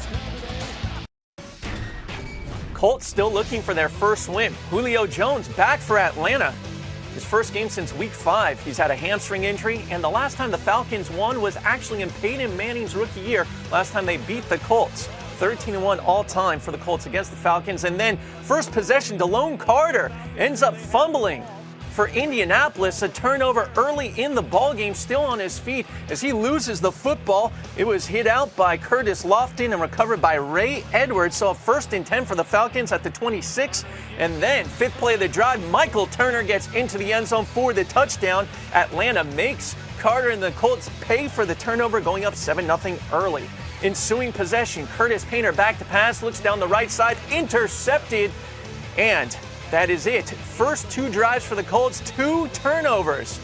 Speaker 5: Colts still looking for their first win. Julio Jones back for Atlanta. His first game since week 5. He's had a hamstring injury, and the last time the Falcons won was actually in Peyton Manning's rookie year, last time they beat the Colts. 13-1 all-time for the Colts against the Falcons. And then first possession, Delone Carter ends up fumbling for Indianapolis. A turnover early in the ballgame, still on his feet as he loses the football. It was hit out by Curtis Lofton and recovered by Ray Edwards. So a 1st and 10 for the Falcons at the 26. And then 5th play of the drive, Michael Turner gets into the end zone for the touchdown. Atlanta makes Carter and the Colts pay for the turnover, going up 7-0 early. Ensuing possession, Curtis Painter back to pass, looks down the right side, intercepted, and that is it. First 2 drives for the Colts, 2 turnovers.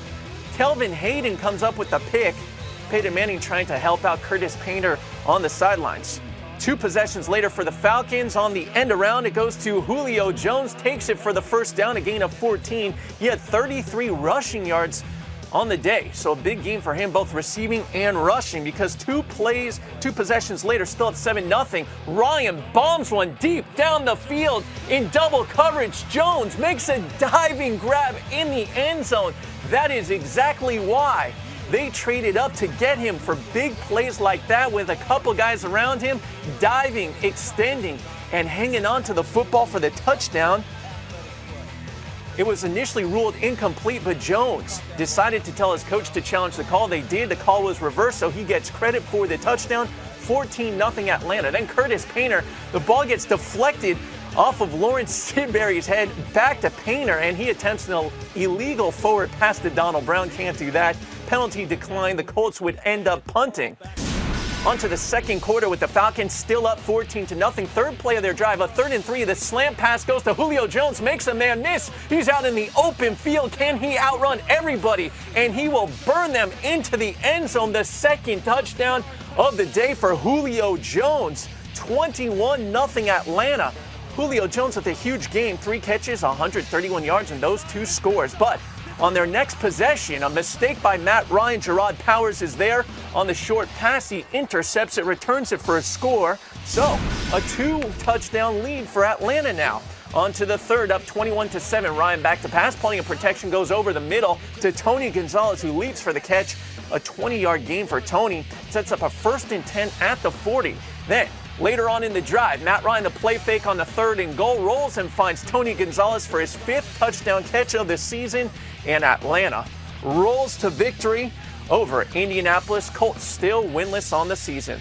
Speaker 5: Kelvin Hayden comes up with the pick. Peyton Manning trying to help out Curtis Painter on the sidelines. 2 possessions later for the Falcons. On the end around, it goes to Julio Jones, takes it for the first down, a gain of 14. He had 33 rushing yards on the day. So a big game for him, both receiving and rushing, because 2 possessions later, still at 7-0. Ryan bombs one deep down the field in double coverage. Jones makes a diving grab in the end zone. That is exactly why they traded up to get him, for big plays like that with a couple guys around him, diving, extending, and hanging on to the football for the touchdown. It was initially ruled incomplete, but Jones decided to tell his coach to challenge the call. They did. The call was reversed, so he gets credit for the touchdown. 14-0 Atlanta. Then Curtis Painter, the ball gets deflected off of Lawrence Sidbury's head back to Painter, and he attempts an illegal forward pass to Donald Brown. Can't do that. Penalty declined. The Colts would end up punting. On to the second quarter with the Falcons still up 14-0. 3rd play of their drive, a 3rd and 3. The slant pass goes to Julio Jones, makes a man miss. He's out in the open field. Can he outrun everybody? And he will burn them into the end zone. The 2nd touchdown of the day for Julio Jones. 21-0 Atlanta. Julio Jones with a huge game, 3 catches, 131 yards, and those 2 scores. But on their next possession, a mistake by Matt Ryan. Gerard Powers is there on the short pass. He intercepts it, returns it for a score. So a 2-touchdown lead for Atlanta now. On to the 3rd, up 21-7. Ryan back to pass. Plenty of protection, goes over the middle to Tony Gonzalez, who leaps for the catch. A 20-yard gain for Tony. Sets up a 1st and 10 at the 40. Then later on in the drive, Matt Ryan, the play fake on the 3rd and goal, rolls and finds Tony Gonzalez for his 5th touchdown catch of the season. And Atlanta rolls to victory over Indianapolis. Colts still winless on the season.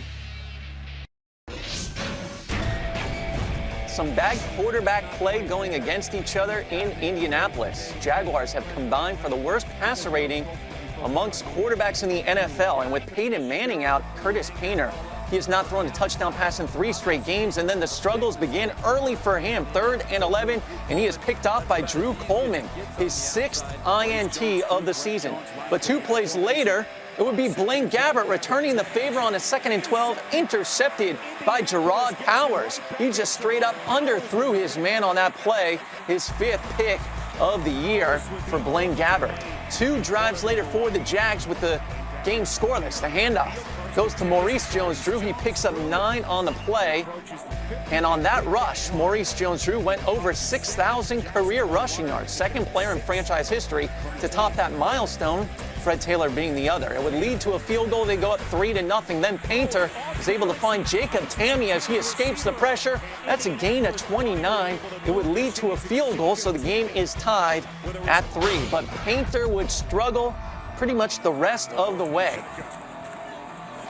Speaker 5: Some bad quarterback play going against each other in Indianapolis. Jaguars have combined for the worst passer rating amongst quarterbacks in the NFL. And with Peyton Manning out, Curtis Painter, he has not thrown a touchdown pass in 3 straight games, and then the struggles begin early for him. 3rd and 11, and he is picked off by Drew Coleman, his 6th INT of the season. But 2 plays later, it would be Blaine Gabbert returning the favor on a 2nd and 12, intercepted by Gerard Powers. He just straight up underthrew his man on that play, his 5th pick of the year for Blaine Gabbert. 2 drives later for the Jags with the game scoreless. The handoff goes to Maurice Jones-Drew. He picks up 9 on the play. And on that rush, Maurice Jones-Drew went over 6,000 career rushing yards. 2nd player in franchise history to top that milestone, Fred Taylor being the other. It would lead to a field goal. They go up 3-0. Then Painter is able to find Jacob Tamme as he escapes the pressure. That's a gain of 29. It would lead to a field goal, so the game is tied at 3. But Painter would struggle pretty much the rest of the way.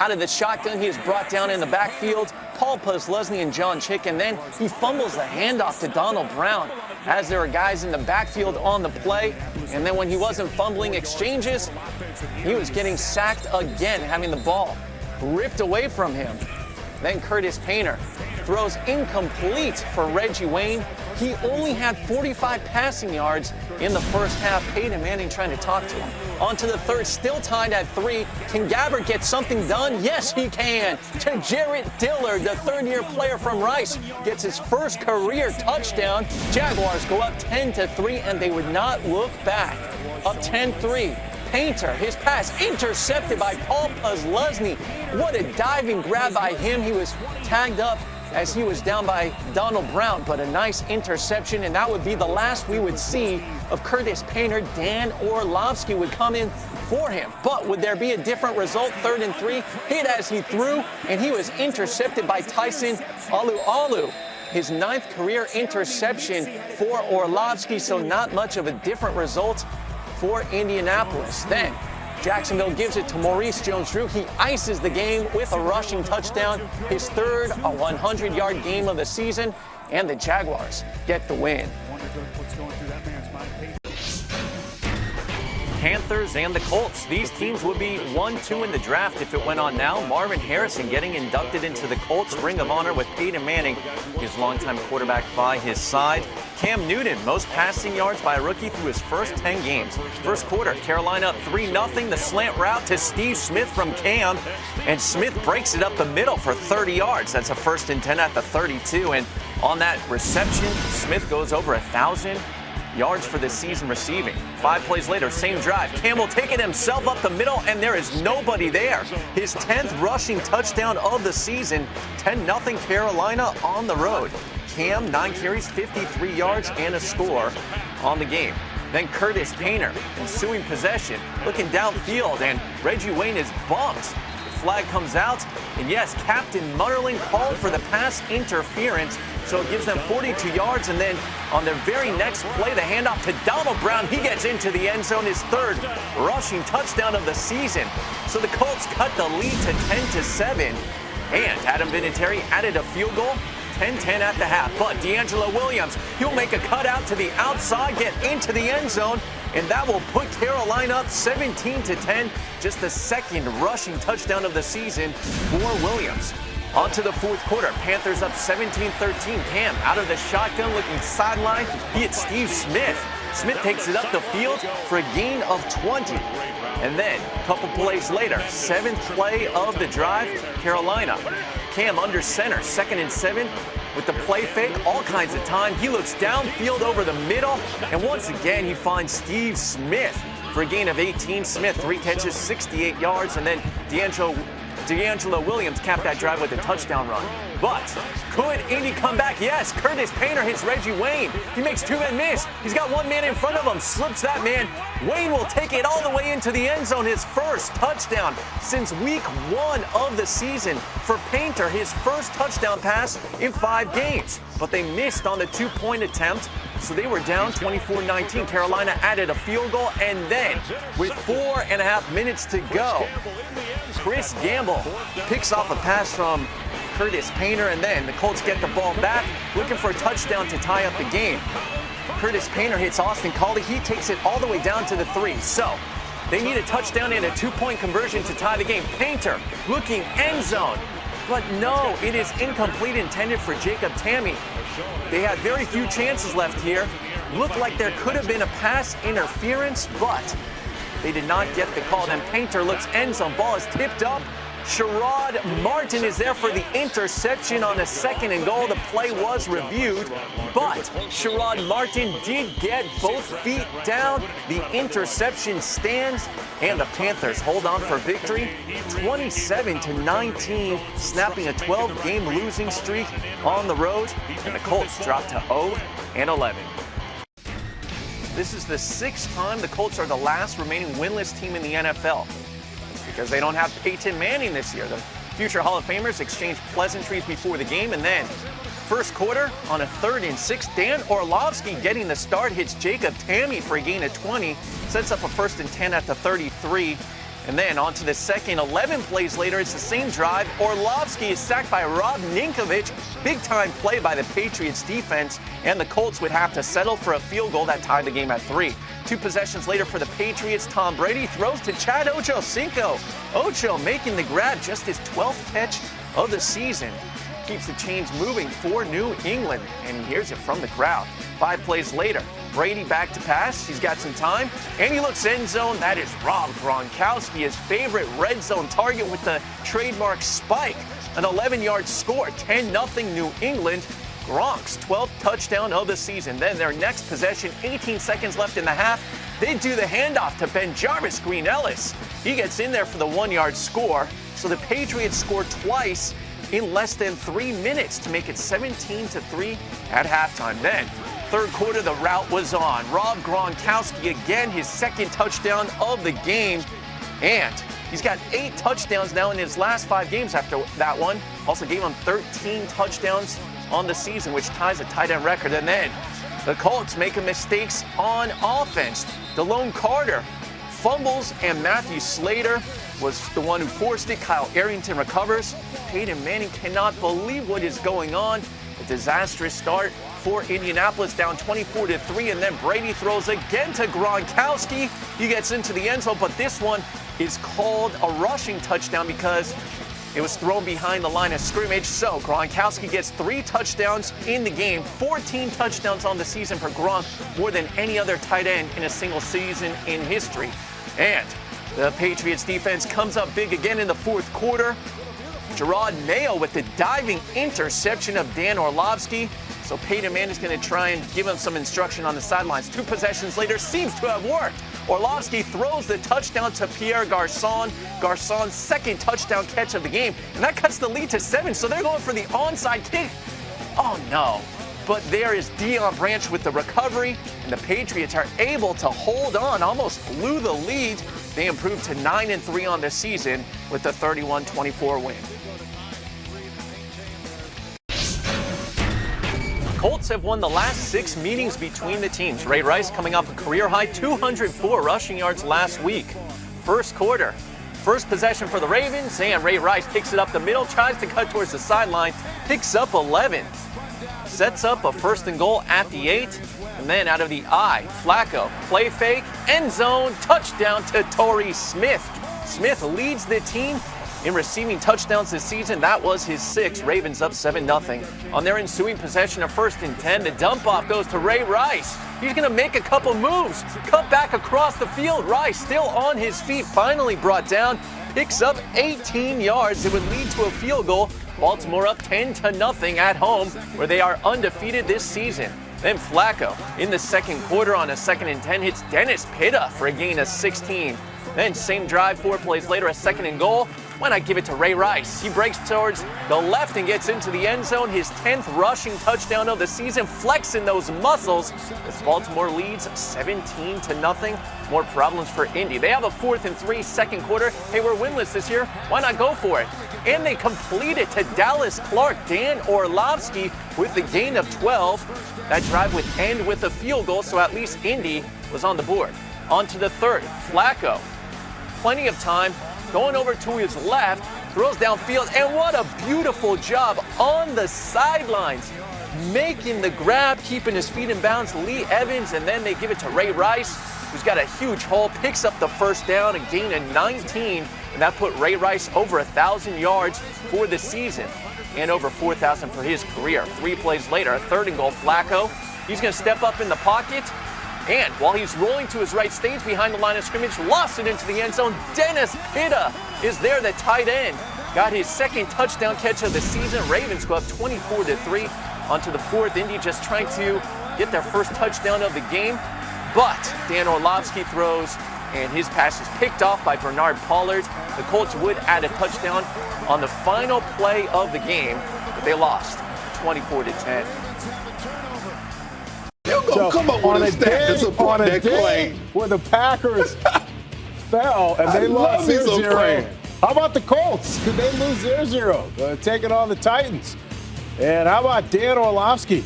Speaker 5: Out of the shotgun, he is brought down in the backfield. Paul Posluszny and John Chick, and then he fumbles the handoff to Donald Brown as there are guys in the backfield on the play. And then when he wasn't fumbling exchanges, he was getting sacked again, having the ball ripped away from him. Then Curtis Painter throws incomplete for Reggie Wayne. He only had 45 passing yards in the first half. Peyton Manning trying to talk to him. On to the 3rd, still tied at 3. Can Gabbert get something done? Yes, he can. To Jarrett Dillard, the 3rd-year player from Rice, gets his 1st career touchdown. Jaguars go up 10-3, and they would not look back. Up 10-3. Painter, his pass intercepted by Paul Posluszny. What a diving grab by him. He was tagged up as he was down by Donald Brown, but a nice interception, and that would be the last we would see of Curtis Painter. Dan Orlovsky would come in for him. But would there be a different result? 3rd and 3, hit as he threw, and he was intercepted by Tyson Alualu. His 9th career interception for Orlovsky, so not much of a different result for Indianapolis. Then Jacksonville gives it to Maurice Jones-Drew. He ices the game with a rushing touchdown, his 3rd 100-yard game of the season, and the Jaguars get the win. Panthers and the Colts. These teams would be 1-2 in the draft if it went on now. Marvin Harrison getting inducted into the Colts Ring of Honor with Peyton Manning, his longtime quarterback, by his side. Cam Newton, most passing yards by a rookie through his first 10 games. First quarter, Carolina up 3-0. The slant route to Steve Smith from Cam, and Smith breaks it up the middle for 30 yards. That's a 1st and 10 at the 32, and on that reception, Smith goes over 1,000 yards for the season receiving. 5 plays later, same drive. Cam will take it himself up the middle, and there is nobody there. His 10th rushing touchdown of the season. 10-0 Carolina on the road. Cam, 9 carries, 53 yards, and a score on the game. Then Curtis Painter, ensuing possession, looking downfield, and Reggie Wayne is bumped. Flag comes out, and yes, Captain Mutterling called for the pass interference, so it gives them 42 yards, and then on their very next play, the handoff to Donald Brown. He gets into the end zone, his 3rd rushing touchdown of the season. So the Colts cut the lead to 10-7, and Adam Vinatieri added a field goal, 10-10 at the half. But D'Angelo Williams, he'll make a cutout to the outside, get into the end zone, and that will put Carolina up 17-10. Just the 2nd rushing touchdown of the season for Williams. On to the 4th quarter. Panthers up 17-13. Cam out of the shotgun, looking sideline. He hits Steve Smith. Smith takes it up the field for a gain of 20. And then, a couple plays later, 7th play of the drive, Carolina. Cam under center, 2nd and 7. With the play fake, all kinds of time. He looks downfield over the middle, and once again, he finds Steve Smith for a gain of 18. Smith, 3 catches, 68 yards, and then D'Angelo Williams capped that drive with a touchdown run. But could Indy come back? Yes. Curtis Painter hits Reggie Wayne. He makes 2 men miss. He's got 1 man in front of him, slips that man. Wayne will take it all the way into the end zone, his first touchdown since week 1 of the season. For Painter, his first touchdown pass in 5 games. But they missed on the 2-point attempt, so they were down 24-19. Carolina added a field goal, and then with 4.5 minutes to go, Chris Gamble picks off a pass from Curtis Painter, and then the Colts get the ball back, looking for a touchdown to tie up the game. Curtis Painter hits Austin Collie. He takes it all the way down to the 3. So they need a touchdown and a 2-point conversion to tie the game. Painter looking end zone, but no, it is incomplete, intended for Jacob Tamme. They had very few chances left here. Looked like there could have been a pass interference, but they did not get the call. Then Painter looks end zone. Ball is tipped up. Sherrod Martin is there for the interception on a 2nd and goal. The play was reviewed, but Sherrod Martin did get both feet down. The interception stands, and the Panthers hold on for victory, 27-19, snapping a 12-game losing streak on the road, and the Colts drop to 0-11. This is the 6th time the Colts are the last remaining winless team in the NFL. Because they don't have Peyton Manning this year. The future Hall of Famers exchanged pleasantries before the game, and then first quarter on a 3rd and 6, Dan Orlovsky getting the start, hits Jacob Tamme for a gain of 20, sets up a 1st and 10 at the 33. And then on to the 2nd, 11 plays later, it's the same drive. Orlovsky is sacked by Rob Ninkovich. Big-time play by the Patriots defense, and the Colts would have to settle for a field goal that tied the game at 3. 2 possessions later for the Patriots, Tom Brady throws to Chad Ochocinco. Ocho making the grab, just his 12th catch of the season. Keeps the chains moving for New England, and he hears it from the crowd. 5 plays later, Brady back to pass. He's got some time, and he looks end zone. That is Rob Gronkowski, his favorite red zone target with the trademark spike. An 11-yard score, 10-0 New England. Gronk's 12th touchdown of the season. Then their next possession, 18 seconds left in the half. They do the handoff to Ben-Jarvis Green Ellis. He gets in there for the 1-yard score. So the Patriots score twice in less than 3 minutes to make it 17-3 at halftime. Then, third quarter, the rout was on. Rob Gronkowski again, his second touchdown of the game, and he's got 8 touchdowns now in his last 5 games after that one. Also gave him 13 touchdowns on the season, which ties a tight end record. And then the Colts making mistakes on offense. DeLone Carter fumbles, and Matthew Slater was the one who forced it. Kyle Arrington recovers. Peyton Manning cannot believe what is going on. A disastrous start for Indianapolis, down 24-3, and then Brady throws again to Gronkowski. He gets into the end zone, but this one is called a rushing touchdown because it was thrown behind the line of scrimmage. So Gronkowski gets 3 touchdowns in the game, 14 touchdowns on the season for Gronk, more than any other tight end in a single season in history. And the Patriots defense comes up big again in the fourth quarter. Gerard Mayo with the diving interception of Dan Orlovsky. So Peyton Manning is going to try and give him some instruction on the sidelines. 2 possessions later, seems to have worked. Orlovsky throws the touchdown to Pierre Garçon. Garçon's second touchdown catch of the game. And that cuts the lead to 7. So they're going for the onside kick. Oh, no. But there is Deion Branch with the recovery. And the Patriots are able to hold on. Almost blew the lead. They improved to 9-3 on the season with the 31-24 win. Colts have won the last 6 meetings between the teams. Ray Rice coming off a career-high 204 rushing yards last week. First quarter, first possession for the Ravens, and Ray Rice kicks it up the middle, tries to cut towards the sideline, picks up 11. Sets up a 1st and goal at the 8, and then out of the I, Flacco, play fake, end zone, touchdown to Torrey Smith. Smith leads the team in receiving touchdowns this season. That was his 6th. Ravens up 7-0. On their ensuing possession of 1st and 10, the dump off goes to Ray Rice. He's going to make a couple moves. Cut back across the field. Rice still on his feet, finally brought down. Picks up 18 yards. It would lead to a field goal. Baltimore up 10-0 at home, where they are undefeated this season. Then Flacco in the second quarter on a 2nd and 10 hits Dennis Pitta for a gain of 16. Then same drive, 4 plays later, a 2nd and goal. Why not give it to Ray Rice? He breaks towards the left and gets into the end zone. His 10th rushing touchdown of the season, flexing those muscles as Baltimore leads 17-0. More problems for Indy. They have a 4th and 3 second quarter. Hey, we're winless this year. Why not go for it? And they complete it to Dallas Clark. Dan Orlovsky with the gain of 12. That drive would end with a field goal, so at least Indy was on the board. On to the third. Flacco. Plenty of time. Going over to his left, throws downfield, and what a beautiful job on the sidelines. Making the grab, keeping his feet in bounds, Lee Evans, and then they give it to Ray Rice, who's got a huge hole, picks up the 1st down, a gain of 19, and that put Ray Rice over 1,000 yards for the season and over 4,000 for his career. 3 plays later, a 3rd and goal, Flacco. He's going to step up in the pocket. And while he's rolling to his right, stays behind the line of scrimmage, lost it into the end zone. Dennis Pitta is there, the tight end. Got his 2nd touchdown catch of the season. Ravens go up 24-3. Onto the 4th. Indy just trying to get their 1st touchdown of the game. But Dan Orlovsky throws, and his pass is picked off by Bernard Pollard. The Colts would add a touchdown on the final play of the game, but they lost 24-10.
Speaker 2: So come up with a stat to support that claim.
Speaker 8: Where the Packers fell and they lost 0-0. How about the Colts? Could they lose 0-0? Taking on the Titans. And how about Dan Orlovsky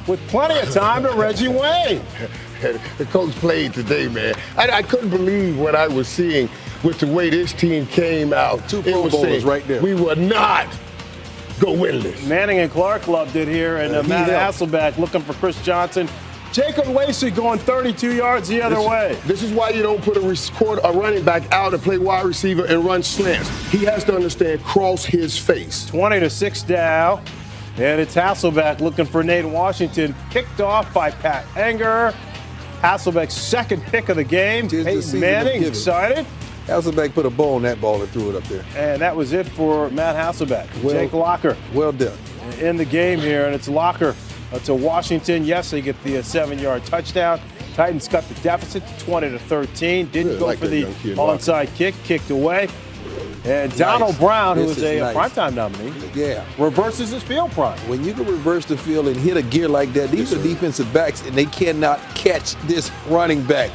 Speaker 8: with plenty of time to Reggie Wayne?
Speaker 14: The Colts played today, man. I couldn't believe what I was seeing with the way this team came out.
Speaker 2: 2 Pro Bowlers right there.
Speaker 14: We were not go winless.
Speaker 1: Manning and Clark loved it here, and Matt Hasselbeck looking for Chris Johnson.
Speaker 8: Jacob Lacey going 32 yards the other way.
Speaker 14: This is why you don't put a running back out and play wide receiver and run slants. He has to understand cross his face.
Speaker 1: 20-6 down, and it's Hasselbeck looking for Nate Washington. Picked off by Pat Enger. Hasselbeck's 2nd pick of the game. Peyton Manning excited.
Speaker 2: Hasselbeck put a bow on that ball and threw it up there.
Speaker 1: And that was it for Matt Hasselbeck. Jake Locker.
Speaker 2: Well done.
Speaker 1: In the game here, and it's Locker to Washington. Yes, they get the 7-yard touchdown. Titans cut the deficit to 20-13. Didn't go for the onside kick. Kicked away. And Donald Brown, who is a
Speaker 2: nice.
Speaker 1: primetime nominee,
Speaker 2: Yeah.
Speaker 1: reverses his field prime.
Speaker 2: When you can reverse the field and hit a gear like that, these are defensive backs, and they cannot catch this running back.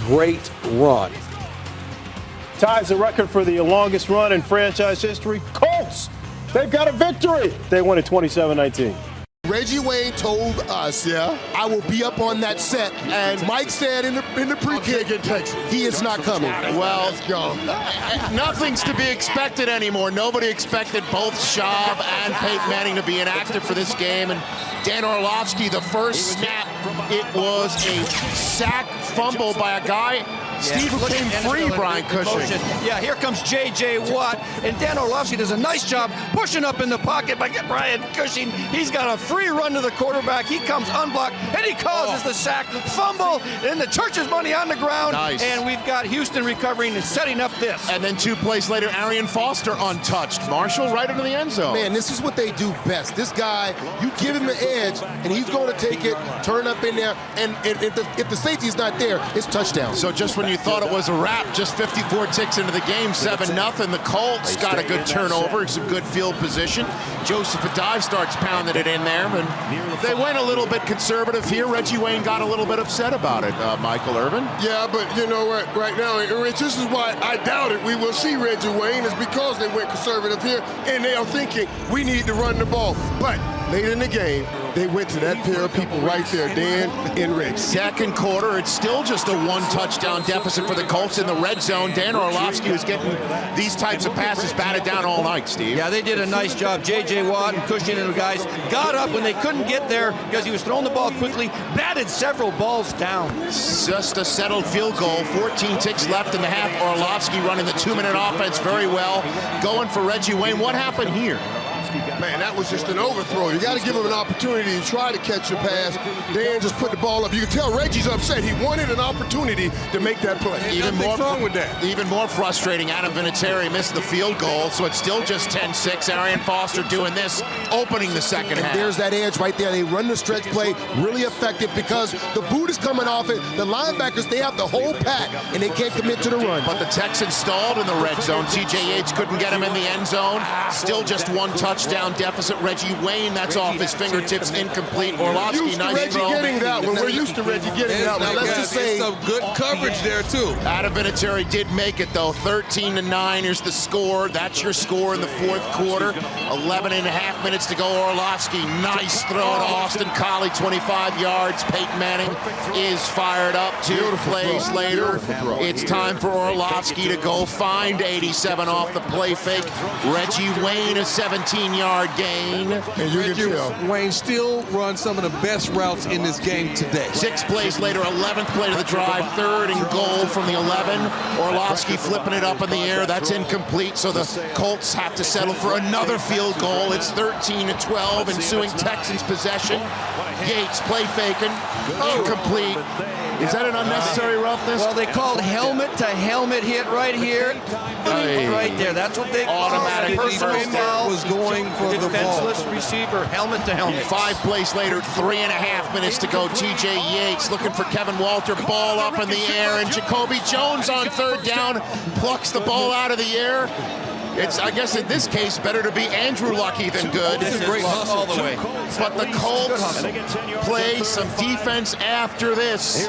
Speaker 2: Great run.
Speaker 1: Ties the record for the longest run in franchise history. Colts, they've got a victory. They won at 27-19.
Speaker 14: Reggie Wayne told us, I will be up on that set, and Mike said in the pregame, he is not coming.
Speaker 15: Well, nothing's to be expected anymore. Nobody expected both Schaub and Peyton Manning to be inactive for this game, and Dan Orlovsky, the first snap, it was a sack fumble by a guy. Steve came free, Brian Cushing.
Speaker 16: Yeah, here comes J.J. Watt, and Dan Orlovsky does a nice job pushing up in the pocket by Brian Cushing. He's got a free run to the quarterback. He comes unblocked, and he causes the sack, fumble, and the Church's money on the ground.
Speaker 15: Nice.
Speaker 16: And we've got Houston recovering and setting up this.
Speaker 15: And then 2 plays later, Arian Foster untouched. Marshall right into the end zone.
Speaker 14: Man, this is what they do best. This guy, you give him the edge, and he's going to take it, turn up in there, and if the safety's not there, it's touchdown.
Speaker 15: So just when you thought it was a wrap, just 54 ticks into the game, 7-0. The Colts got a good turnover, some good field position. Joseph Adai starts pounding it in there, and they went a little bit conservative here. Reggie Wayne got a little bit upset about it, Michael Irvin.
Speaker 14: Yeah, but you know what, right now, Rich, this is why I doubt it. We will see Reggie Wayne is because they went conservative here, and they are thinking we need to run the ball. But late in the game, they went to that pair of people right there, Dan and Rich.
Speaker 15: Second quarter, it's still just a 1-touchdown deficit for the Colts in the red zone. Dan Orlovsky was getting these types of passes batted down all night, Steve.
Speaker 16: Yeah, they did a nice job. J.J. Watt and Cushing and the guys got up when they couldn't get there because he was throwing the ball quickly, batted several balls down.
Speaker 15: Just a settled field goal. 14 ticks left in the half. Orlovsky running the 2-minute offense very well. Going for Reggie Wayne. What happened here?
Speaker 14: Man, that was just an overthrow. You got to give him an opportunity to try to catch the pass. Dan just put the ball up. You can tell Reggie's upset. He wanted an opportunity to make that play.
Speaker 15: Even more frustrating, Adam Vinatieri missed the field goal, so it's still just 10-6. Arian Foster doing this, opening the second half.
Speaker 14: There's that edge right there. They run the stretch play, really effective because the boot is coming off it. The linebackers, they have the whole pack, and they can't commit to the run.
Speaker 15: But the Texans stalled in the red zone. T.J. Yates couldn't get him in the end zone. Still just 1 touchdown deficit. Reggie Wayne, that's off his fingertips, incomplete. Orlovsky, nice throw.
Speaker 14: We're used to Reggie getting that one. Let's just say
Speaker 2: some good coverage there too.
Speaker 15: Adam Vinatieri did make it though. 13-9. Here's the score. That's your score in the fourth quarter. 11.5 minutes to go. Orlovsky, nice throw to Austin Collie, 25 yards. Peyton Manning is fired up. 2 plays later. It's time for Orlovsky to go find 87 off the play fake. Reggie Wayne, a 17-yard gain.
Speaker 2: And Reggie Wayne still runs some of the best routes in this game today.
Speaker 15: 6 plays later, 11th play to the drive, 3rd and goal from the 11. Orlovsky flipping it up in the air. That's incomplete, so the Colts have to settle for another field goal. It's 13-12, ensuing Texans possession. Yates play faking, incomplete. Is that an unnecessary roughness?
Speaker 16: Well, they called helmet-to-helmet hit right here. Right there. That's what they called.
Speaker 15: Automatic
Speaker 16: Personal foul
Speaker 2: was going for the ball.
Speaker 16: Defenseless receiver, helmet-to-helmet.
Speaker 15: 5 plays later, 3.5 minutes to go. T.J. Yates looking for Kevin Walter. Ball up in the air, and Jacoby Jones on 3rd down plucks the ball out of the air. It's, I guess in this case, better to be Andrew Lucky than good.
Speaker 16: This is great all the way.
Speaker 15: But the Colts play some defense after this.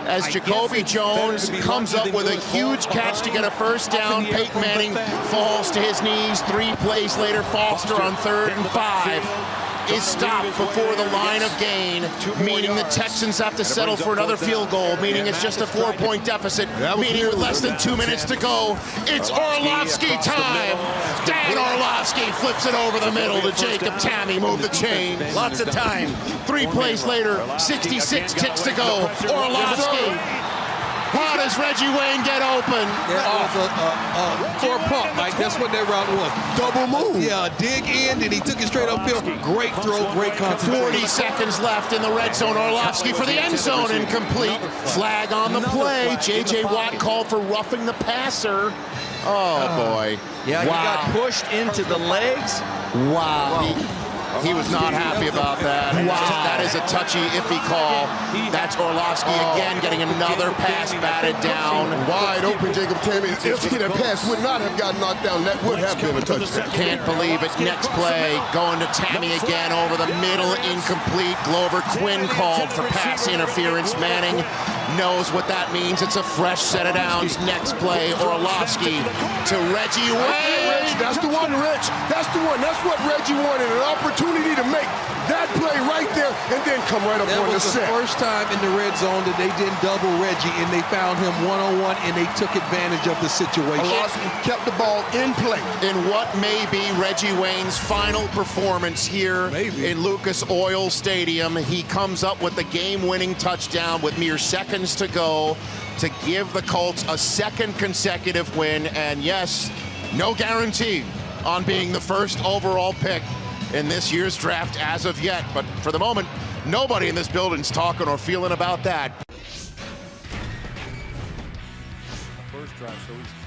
Speaker 15: As Jacoby Jones comes up with a huge catch to get a first down. Peyton Manning falls to his knees. 3 plays later, Foster on 3rd and 5. Is stopped before the line of gain, meaning the Texans have to settle for another field goal, meaning it's just a 4-point deficit, meaning with less than 2 minutes to go, it's Orlovsky time. Dan Orlovsky flips it over the middle to Jacob Tammy, move the chains.
Speaker 16: Lots of time.
Speaker 15: 3 plays later, 66 ticks to go. Orlovsky. How does Reggie Wayne get open?
Speaker 2: That was a 4 pump, Mike. That's what that route was.
Speaker 14: Double move.
Speaker 2: Yeah, dig in, and he took it straight upfield. Great throw, great concentration.
Speaker 15: 40 seconds left in the red zone. Orlovsky for the end zone, incomplete. Flag on the play. J.J. Watt called for roughing the passer. Oh, boy.
Speaker 16: Yeah, he got pushed into the legs.
Speaker 15: Wow. He was not happy about that. Wow. That is a touchy, iffy call. That's Orlovsky again getting another pass batted down.
Speaker 14: Wide open, Jacob Tammany. If that pass would not have gotten knocked down, that would have been a touchdown.
Speaker 15: Can't believe it. Next play, going to Tammy again over the middle, incomplete. Glover Quinn called for pass interference. Manning knows what that means. It's a fresh set of downs. Next play, Orlovsky to Reggie Wayne.
Speaker 14: That's the one, Rich. That's the one. That's what Reggie wanted, an opportunity to make that play right there and then come right up on the set.
Speaker 2: That was the first time in the red zone that they didn't double Reggie, and they found him one-on-one, and they took advantage of the situation.
Speaker 14: Orlovsky kept the ball in play.
Speaker 15: In what may be Reggie Wayne's final performance here in Lucas Oil Stadium, he comes up with the game-winning touchdown with mere seconds to go to give the Colts a second consecutive win, and yes, no guarantee on being the first overall pick in this year's draft as of yet, but for the moment, nobody in this building's talking or feeling about that.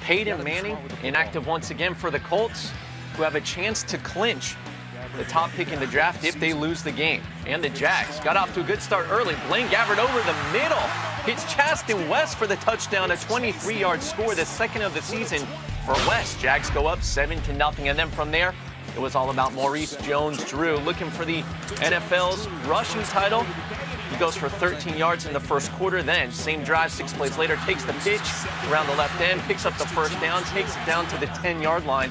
Speaker 5: Peyton Manning inactive once again for the Colts, who have a chance to clinch the top pick in the draft if they lose the game. And the Jags got off to a good start early. Blaine Gabbert over the middle hits Chasten West for the touchdown, a 23-yard score, the second of the season for West. Jags go up 7-0, and then from there, it was all about Maurice Jones-Drew looking for the NFL's rushing title. He goes for 13 yards in the first quarter. Then, same drive, 6 plays later, takes the pitch around the left end, picks up the first down, takes it down to the 10-yard line.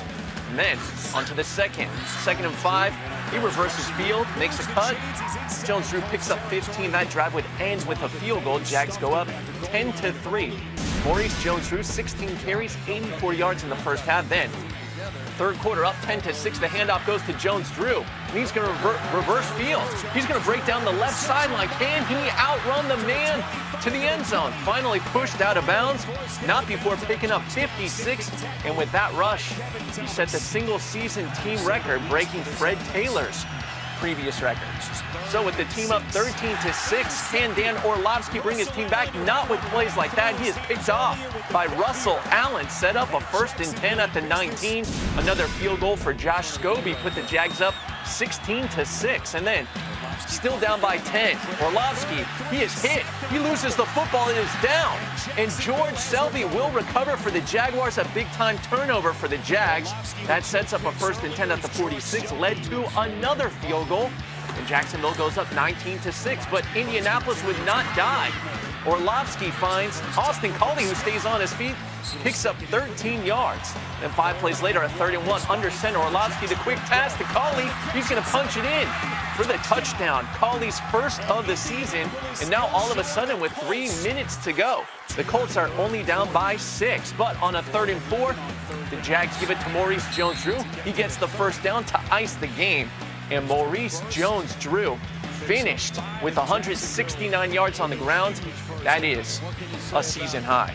Speaker 5: And then, onto the second and 5. He reverses field, makes a cut. Jones-Drew picks up 15. That drive would end with a field goal. Jags go up 10-3. Maurice Jones-Drew, 16 carries, 84 yards in the first half. Then, third quarter, up 10-6. The handoff goes to Jones-Drew. And he's going to reverse field. He's going to break down the left sideline. Can he outrun the man to the end zone? Finally pushed out of bounds, not before picking up 56. And with that rush, he set the single-season team record, breaking Fred Taylor's previous record. So with the team up 13-6, can Dan Orlovsky bring his team back? Not with plays like that. He is picked off by Russell Allen. Set up a 1st and 10 at the 19. Another field goal for Josh Scobie put the Jags up 16-6. And then still down by 10. Orlovsky, he is hit. He loses the football. It is down. And George Selvey will recover for the Jaguars. A big-time turnover for the Jags. That sets up a 1st and 10 at the 46. Led to another field goal. And Jacksonville goes up 19-6. But Indianapolis would not die. Orlovsky finds Austin Coley, who stays on his feet, picks up 13 yards. Then 5 plays later, a 3rd and 1 under center. Orlovsky, the quick pass to Coley. He's going to punch it in for the touchdown. Coley's first of the season. And now all of a sudden with 3 minutes to go, the Colts are only down by 6. But on a 3rd and 4, the Jags give it to Maurice Jones-Drew. He gets the first down to ice the game. And Maurice Jones-Drew finished with 169 yards on the ground. That is a season high.